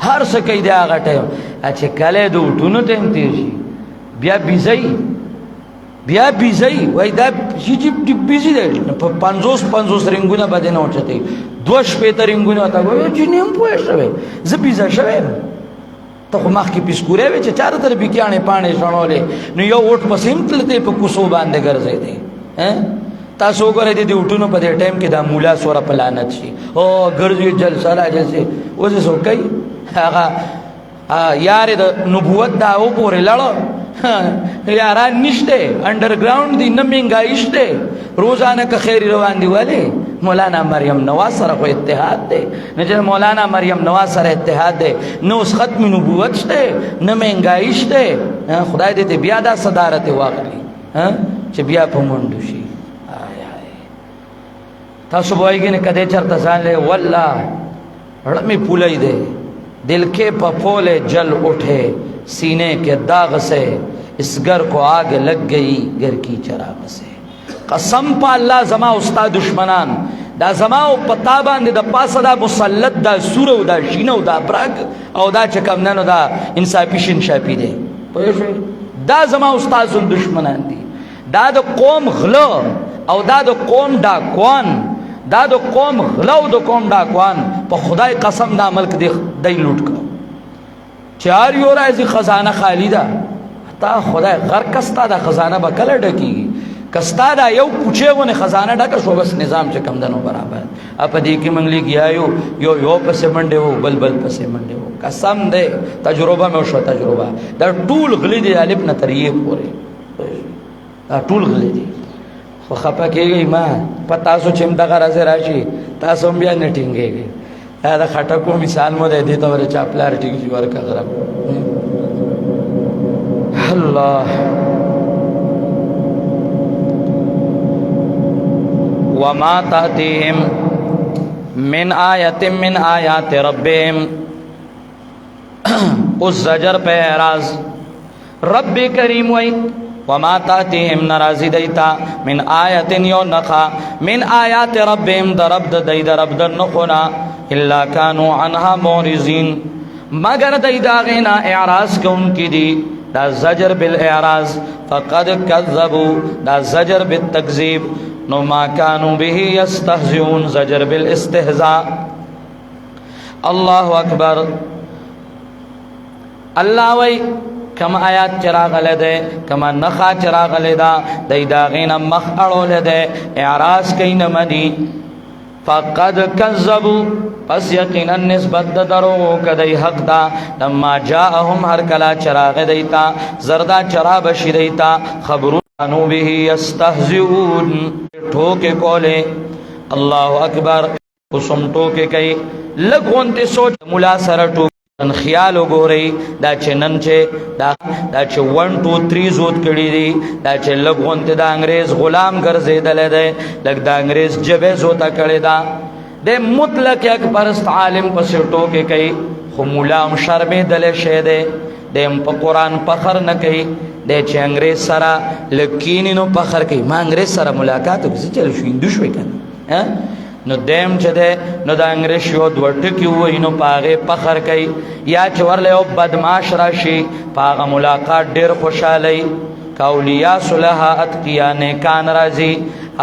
هر څه کوي دی هغه ټایم چې کله د وټونو ټایم تېر شي بیا بیزی وای دا چې بیزی دی په 50 رنګونه به دې نه اوچتوي 2 شپېته رنګونه ورته وایي چې نه یم پوه شوی زه بیزه شوی یم ته خو مخکې پیسکوری وې چې چا درته بیکیاڼې پاڼې شڼولې نو یو اوټ پسې هم تللی په کوڅو باندې ګرځېدی تاسو وګورئ د دې وټونو په دې ټایم کې دا مولا سوره په لعنت شي او ګرځي جلسه را جلسې اوس یې څوک کوي هغه یارې د نبوت دا وپورې لړه یاران نشته انډرګراوند دی نه مهنګایي شته روزانه که خیری روان دی ولې مولانا مریم نواز سره خو اتحاد دی نه چې مولانا مریم نواز سره اتحاد دی نه اوس ختم نبوت شته نه مهنګایي شته خدای دې بیا دا صدارت واخلي چې بیا په منډو شي تاسو به وایئ نه کدی چېرته ځان لی والله رړمې پولۍ دی दिल के पफोले जल उठे सीने के दाग से इस घर को आग लग गई घर की चराग से कसम पा अल्लाह जमा उस्ता दुश्मनान دا زما او پتا باندې د پاسه دا مسلط دا سورو دا شینو دا برګ او دا چکم ننو دا انصافی شین شاپی دی دا زما استاد دشمنان دي دا د قوم غلو او دا د قوم ډاکوان دا د قوم غلو د قوم ډاکوان په خدای قسم دا ملک دی لوټ کړ چار یو راځي خزانه خالی ده تا خدای غر کستا دا خزانه به کله ډکیږي کستا دا یو پوچېونه خزانه ډکه شو بس نظام چې کم دنو برابر اپ دې کې منګلی گیایو یو پسې منډه وو بل پسې منډه وو قسم دې تجربه مې شو تجربه دا ټول غلي دي الف نه تریه پورې دا ټول غلي دي خو خپه کېږي ما پتا سو چې دغه راځي راشي تاسو هم بیا نه ټینګېږي دا خټکو مثال مو دې ته ور چا پلار ټینګ شي ورکه غرب الله وما تأتيهم من آیت من آیات ربهم اس زجر پہ اعراض رب کریم وی وما تأتيهم نرازی دیتا من آیت یو نخا من آیات ربهم درب دی درب نخونا الا كانوا عنها معرضین مگر دی داغینا اعراض کون کی دی دا زجر بالاعراض فقد کذبوا دا زجر بالتکذیب نو ما كانوا به يستهزئون زجر بالاستهزاء اللہ اکبر اللہ وی کم آیات چراغ لدے کم نخا چراغ لدا دی داغین مخ اڑو لدے اعراض کئی نمدی فقد کذبوا پس یقینا نسبت دروغ کدی حق دا لما جاءهم ہر کلا چراغ دیتا زردہ چراب شی دیتا خبرونو به یستهزئون ٹھوکے کولے اللہ اکبر قسم ٹوکے کئی لگونتے سوچ ملا سر ٹوک خیال وګورئ دا چې نن چې دا چې 1 2 3 زود کړي دي دا چې لګونته د انګريز غلام ګرځیدل دی لګ د انګريز جبه زوتا کړي دا د مطلق یک پرست عالم په سټو کې کوي خو مولا هم شرمې دل شه دی د په قران فخر نه کوي د چې انګريز سره لکینې نو فخر کوي ما انګريز سره ملاقات وکړ چې چل شو هندو شوي کنه نو دیم چې ده نو د انګریش یو دوه ټکي وای نو پاغه فخر کوي یا چې ورله او بدمعاش راشي پاغه ملاقات ډیر خوشالي کاولیا صلح اتقیا نه کان راضي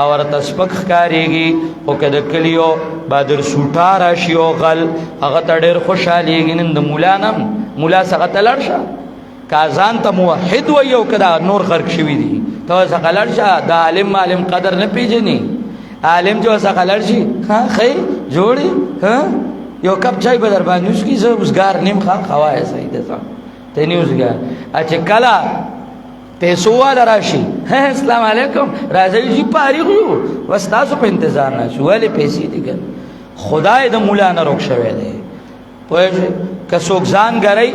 اور تسبق کاریږي او کده کلیو بدر سوټا راشي او غل هغه ډیر خوشاليږي نن د مولانم مولا څنګه تلړشه کازان ته موحد وای او کدا نور غرق شوی دي ته څنګه لړشه د عالم قدر نه پیژني عالم جو څنګه لړشي ها خې جوړي ها یو کپ چای به در باندې اس کی زه وسګار نیم خوای صحیح ده ته نه وسګار اچ کلا پیسو والا راشي السلام علیکم راځي جی پاری غو واستاسو په انتظار نه شو ولې پیسې دي ګل خدای د مولانا روک شوی دی پوه کڅوک ځان غړی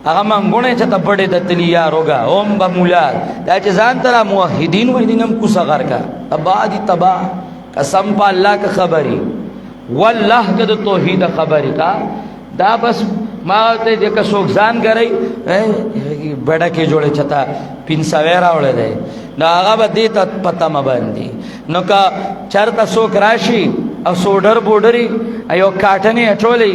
هغه منګونه چې ته پړې د تلیا روغا اوم به مولا دا چې ځان تر موحدین وې دینم کو صغر کا ابادی تبا قسم په الله کا خبري والله کد توحید خبري کا دا بس ما ته د کڅوک ځان غړی بڑا کې جوړه چتا پینساویرا وړه دی نو هغه به دې ته پتا م باندې نو کا چرته څوک راشي او سوډر بورډري ایو کاټنې اټولې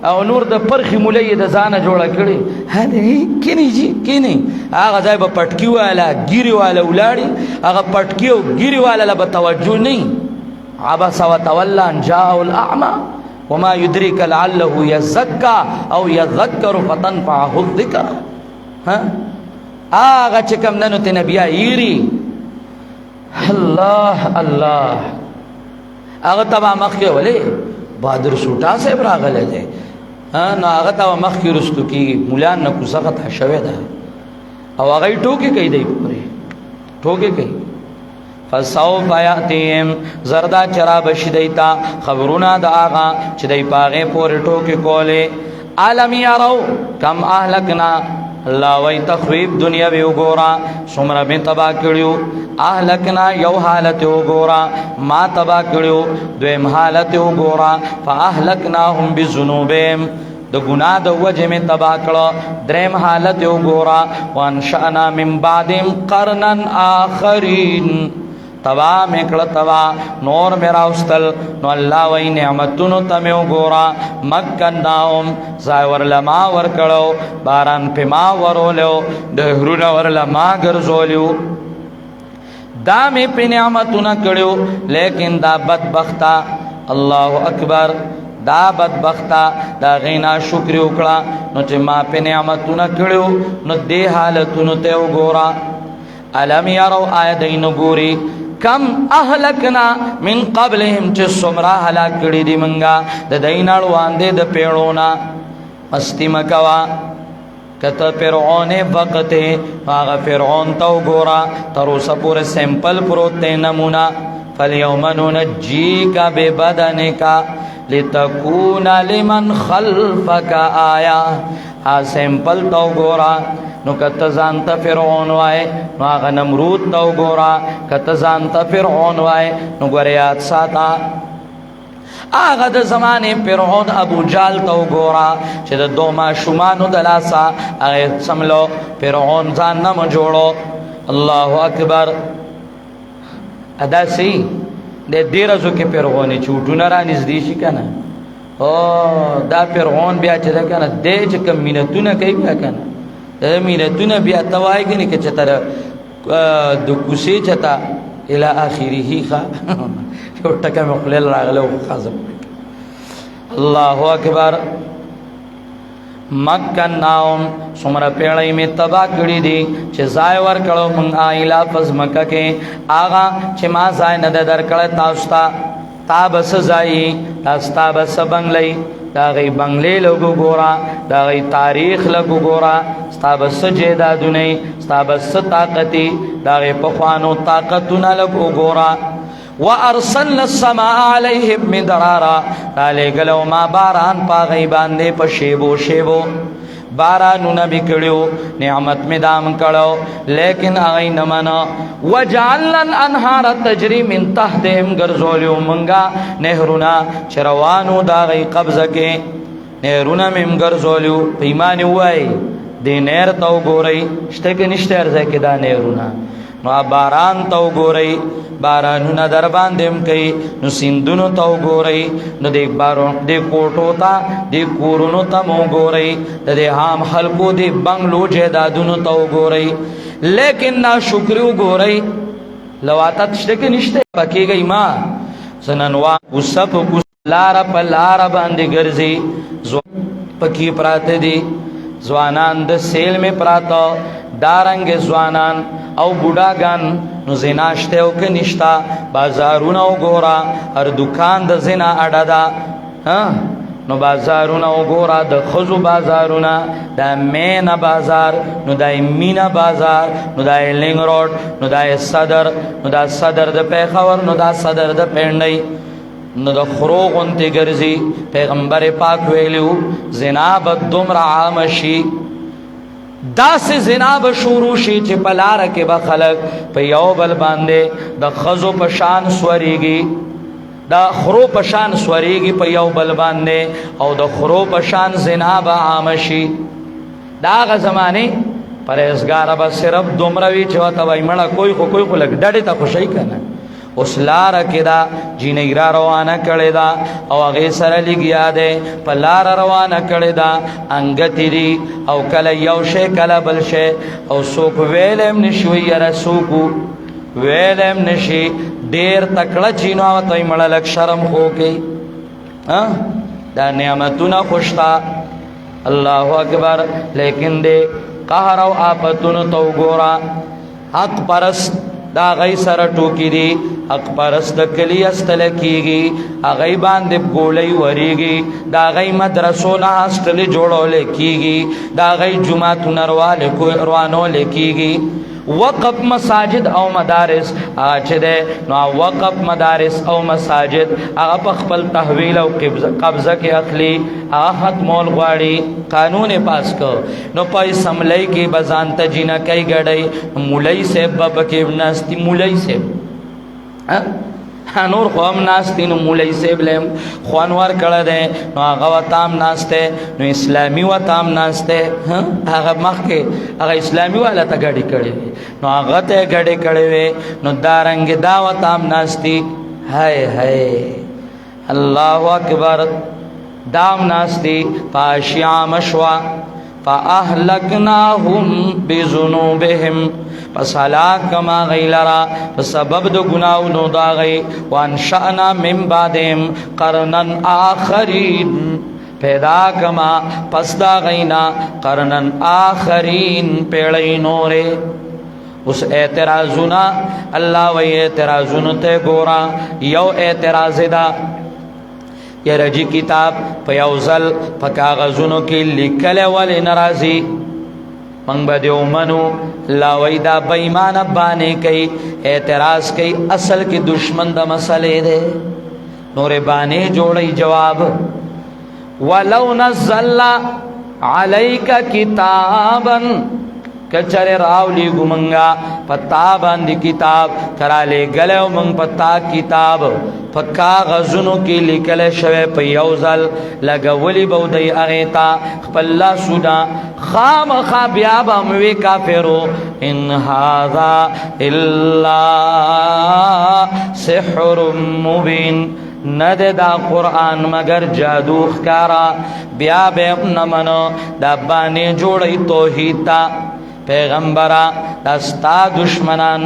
او نور د پرخي مولې د ځانه جوړه کړي هله کینی جی کینی هغه ځای په پټکی والا ګيري والا ولاړی هغه پټکی او ګيري والا له توجه نه عبس وتولى ان جاء الاعمى وما يدريك لعله يزكى او يذكر فتنفعه الذكر ها هغه چې کوم نن ته نبی ایری الله الله هغه تبا مخکې ولې بہادر سوټا صاحب راغله دي نو هغه ته مخکې رستو کی مولا نه کو سخت شوه ده او هغه ټوکی کوي دی پوره ټوکی کوي فسوف یاتیم زردا چراب شدیتا خبرونه د هغه چې دی پاغه پوره ټوکی کوله عالم یارو کم اهلکنا الله وی تخویب دنیا وی وګورا سمره به تبا کړیو اهلکنا یو حالت وګورا ما تبا کړیو دویم حالت وګورا فاهلکناهم بذنوبهم د ګناه د وجه می تبا کړه دریم حالت وګورا وانشأنا من بعدهم قرنا آخرین تبا میکړه تبا نور میرا استل نو الله وی نعمتونو تمه وګورا مکناهم زاور لما ور کړو باران په ما ورولو د هرونه ور لما ګرځولیو دا می په نعمتونه کړو لیکن دا بدبختا الله اکبر دا بدبختا دا غینا شکر وکړه نو چې ما په نعمتونه کړو نو دې حالتونو ته وګورا الم يروا آیدین ګوري کم اهلکنا من قبلهم چې سمرا هلاک کړي دي منګه د دیناړو باندې د پیړونا مستی مکوا کته فرعون وقت هغه فرعون تو ګورا تر اوسه پورې سیمپل پروت نمونه فالیوم ننجیک ببدنک لتكون لمن خلفك آیا سیمپل تو گورا نو کته ځان ته فرعون وای نو هغه نمرود تو گورا کته ځان ته فرعون وای نو ګوریات ساته هغه د زمانه فرعون ابو جال تو گورا چې د دوما شومانو د لاسا هغه سملو فرعون ځان نه جوړو الله اکبر ادا سی د دې رزو کې فرعون چوټونه را نږدې شي کنه او دا فرعون بیا چې دا کنه دې چې کوم مینتونه کوي بیا کنه مینتونه بیا توای کنه چې تر د کوسي چتا الى اخره ښه یو ټکه مخلل راغلو خازم الله اکبر مکناهم سمره پیړی می تبا کړی دي چې ځای ور کړو مونږ ایلا پس مکه کې آغا چې ما ځای نه در کړه تاسو ته تا بس ځای تاسو تا بس بنگلې دا غي بنگلې لګو ګورا دا غي تاریخ لګو ګورا ستا بس جیدادونه ستا بس طاقتي دا غي په خوانو طاقتونه لګو ګورا وارسلنا السماء عليهم مدرارا تعالی گلو ما باران پا غی باندې په شیبو شیبو بارانو نبی کړو نعمت می دام کړو لیکن اغه نه منا وجعلنا الانهار تجري من تحتهم غرزولیو منګه نهرونا چروانو دا غی قبضه کې نهرونا مم غرزولیو پیمان وای د نهر تو ګورئ شته کې نشته ارزه کې دا نهرونا نو باران تو ګورئ بارانونه در باندې کوي نو سیندونو ته وګورئ نو د بارو د کوټو ته د کورونو ته مو ګورئ د عام خلکو د بنگلو جیدادونو ته وګورئ لیکن ناشکری وګورئ لواتت شته کې نشته پکېږي ما سننوا وسپ لار په لار باندې ګرځي پکې پراته دي ځوانان د سیل می پراته دارنګ ځوانان او بوډاګان نو زیناشته او کې نشتا بازارونه وګورا هر دکان د زنا اډه دا نو بازارونه وګورا د خزو بازارونه د مینا بازار نو د مینا بازار نو د لینګ روډ نو د صدر نو د صدر د پیښور نو د صدر د پندای نو د خرو غونته ګرځي پیغمبر پاک ویلو زنا بد دومره عام شي دا سے زنا بشورو شي چې پلار کې به خلق په یو بل باندې د خزو په شان سوريږي دا خرو په شان سوريږي په یو بل باندې او د خرو په شان زنا به عام شي دا غ زمانه پرهیزګار به صرف دومره وی چې وته وای مړه کوئی خو لګ ډډه ته خوشی کنه اوس لار کې دا جینګرا روانه کړي دا او هغه سره لګیا ده په لار روانه کړي دا انګتری او کله یو شی کله بل شی او څوک ویلم نشوي یا څوک ویلم نشي ډیر تکړه چینو او ته مړه لک شرم خو کې دا نعمتونه خوشتا الله اکبر لیکن دې قهر او آفتونو تو ګورا حق پرست دا غي سره ټوکی دي حق پرست کلی استل کیږي اغه باندې ګولې وریږي دا غي مدرسو نه هاستل جوړول کیږي دا غي جمعه نرواله کو روانو لکیږي وقف مساجد او مدارس چې ده نو وقف مدارس او مساجد هغه په خپل تحویل او قبضه کې اخلي هغه مول غواړي قانون پاس کو نو پای سملای کې بزان ته جنا کوي غړای مولای سے باب کې ناستی مولای سے نور قوم ناستی نو مولای سے بلم خوانوار کړه ده نو هغه وتام ناسته نو اسلامي وتام ناسته هغه مخ کې هغه اسلامي والا ته غړي کړي نو هغه ته غړي کړي نو دارنګ دا وتام ناستی هاي هاي الله اکبر دام ناستی پاشیا مشوا فاهلكناهم بذنوبهم فسلاك ما غيلرا بسبب د گناو نو دا غي وانشأنا من بعدهم قرنا آخرين پیدا کما پس دا غینا قرنن آخرین پیڑی نورے اس اعتراضونا اللہ و اعتراضون تے گورا یو اعتراض دا یا رجی کتاب پیوزل پکاغذونو کی لکل والی نرازی منگ بدیو منو لاوی دا بیمان بانے کئی اعتراض کئی اصل کی دشمن دا مسئلے دے نور بانی جوڑی جواب ولو نزلنا علیک کتابا کچر راولی گمنگا پتا باندی کتاب کرالے گلیو منگ پتا کتاب پکا غزنو کی لکل شوے پیوزل لگولی بودی اغیتا خپلا سودا خام خابیابا موی کافرو ان هذا الا سحر مبین ند دا قرآن مگر جادو خکارا بیا بے نمنو دا بانی جوڑی توحید تا پیغمبرا دستا دشمنان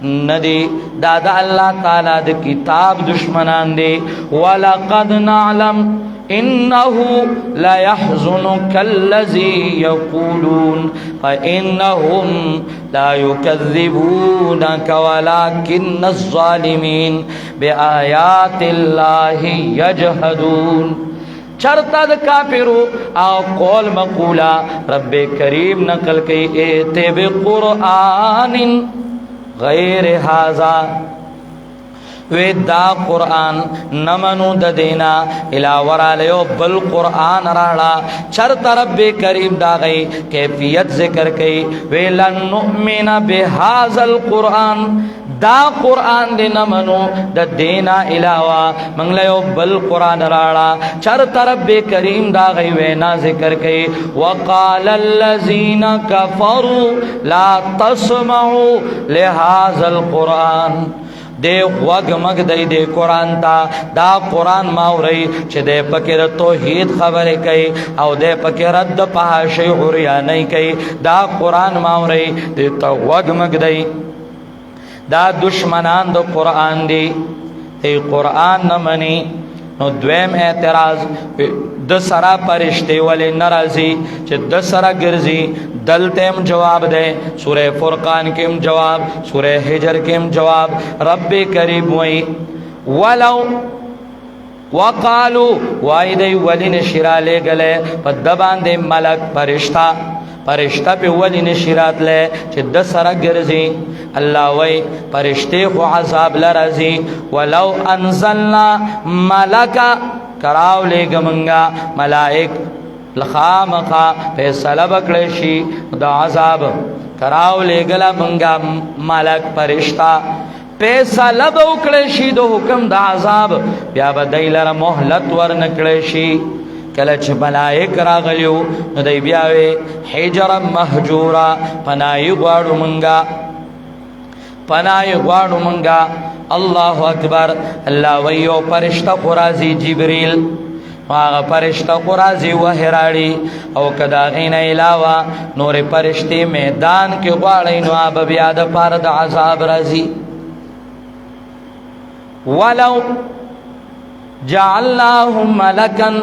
ندی دادا اللہ تعالی دا کتاب دشمنان دی وَلَقَدْ نَعْلَمْ إِنَّهُ لَيَحْزُنُكَ الَّذِي يَقُولُونَ فَإِنَّهُمْ لَا يُكَذِّبُونَكَ وَلَكِنَّ الظَّالِمِينَ بِآيَاتِ اللَّهِ يَجْحَدُونَ چرتا دا کافرو او قول مقولا رب کریم نقل کی ایتے بقرآن غیر حازا وی دا قرآن نمنو دا دینا الاورا لیو بل قرآن راڑا چرتا رب کریم دا گئی کیفیت ذکر کی وی لن نؤمن بحاز القرآن دا قرآن دی نمنو دا دینا علاوہ منگلیو بل قرآن راڑا چرتا رب کریم دا گئی وینا ذکر کی وقال الذین کفروا لا تسمعوا لهذا القرآن دے وگ مگ دے دے قرآن تا دا قرآن ماوری چھ دے پکر توحید خبر کئی او دے پکر رد پہاشی عریانی کئی دا قرآن ماوری دے تا وگ مگ دے دا دشمنان دا قرآن دی ای قرآن نمانی نو دویم اعتراض د سرا پرشتے ولی نرازی چھ د سرا گرزی دلتیم جواب دے سورہ فرقان کیم جواب سورہ حجر کیم جواب رب کریم وی ولو وقالو وائی دے ولی نشرا لے گلے پد دبان دے ملک پرشتہ پہ ولی نشرات لے چھ د سرا گرزی اللہ وی پرشتے خو عذاب لرزی ولو انزلنا ملکا کراو لے گمنگا ملائک لخامقا فیصلہ بکڑشی دا عذاب کراو لے گلا منگا ملک پرشتہ فیصلہ بکڑشی دو حکم دا عذاب بیا بدائی لر محلت ورنکڑشی کلچ ملائک راغلیو ندائی بیاوے حجر محجورا پنائی غوارو منگا اللہ اکبر اللہ ویو پرشتہ قرازی جبریل آغا پرشتہ قرازی وحراڑی او کدا غین علاوہ نور پرشتی میدان کی غواڑی نو آب بیاد پارد عذاب رازی ولو جعلناہم ملکن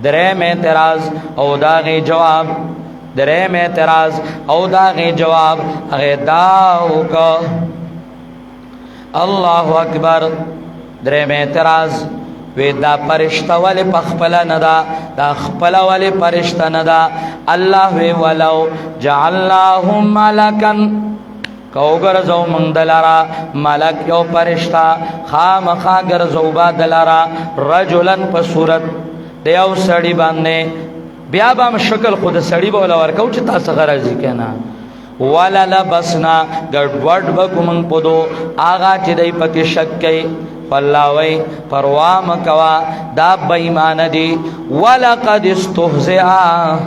درم اعتراض او داغی جواب درم اعتراض او داغی جواب اغی داو کا اللہ اکبر درم اعتراض وی دا پرشتہ والی پخپلا ندا دا خپلا والی پرشتہ ندا اللہ وی ولو جعلناہم ملکن کو گرزو من دلارا ملک یو پرشتہ خام خا گرزو با دلارا رجلن پا صورت دیو سڑی باندے بیا بام شکل خود سڑی بولا ورکو چتا سغرزی کہنا والا لبسنا گڑوڑ بکو من پدو آغا چی دی پکی شک کئی واللہ وی پروام کوا دا بیمان دی وَلَقَدْ اسْتُهْزِئَا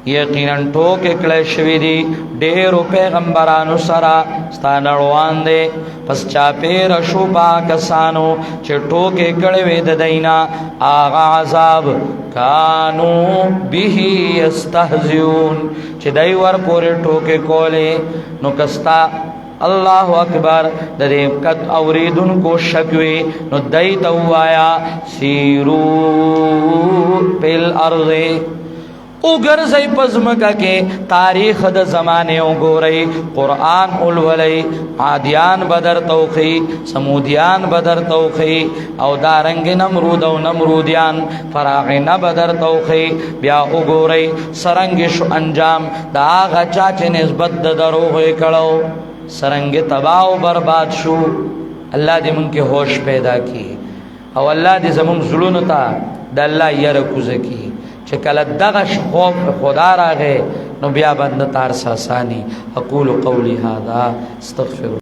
یقیناً ٹوکے کڑے شوی دی ڈیرو پیغمبرانو سرا ستانڑوان دے پس چاپے رشو پاکسانو چھ ٹوکے کڑے وید دینا آغا عذاب کانو بیہی استہزیون چھ دیور پورے ٹوکے کولے نکستا اللہ اکبر دے کت اوریدن کو شکوی نو دیتا ہوایا سیرو پیل ارضے اگر زی پزمکا کے تاریخ دا زمانے گو رئی قرآن الولی عادیان بدر توخی سمودیان بدر توخی او دارنگ نمرود او نمرودیان فراغین بدر توخی بیا اگو رئی سرنگش انجام دا آغا چاچے نسبت دا دروغی کڑو سرنگ تباہ و برباد شو اللہ دی من کے ہوش پیدا کی او الله دې زموږ زړونو ته د الله یره کوزه کړي چې کله دغه خوف خدا راغی نو بیا بنده تار ساسانی. اقول قولی هذا استغفر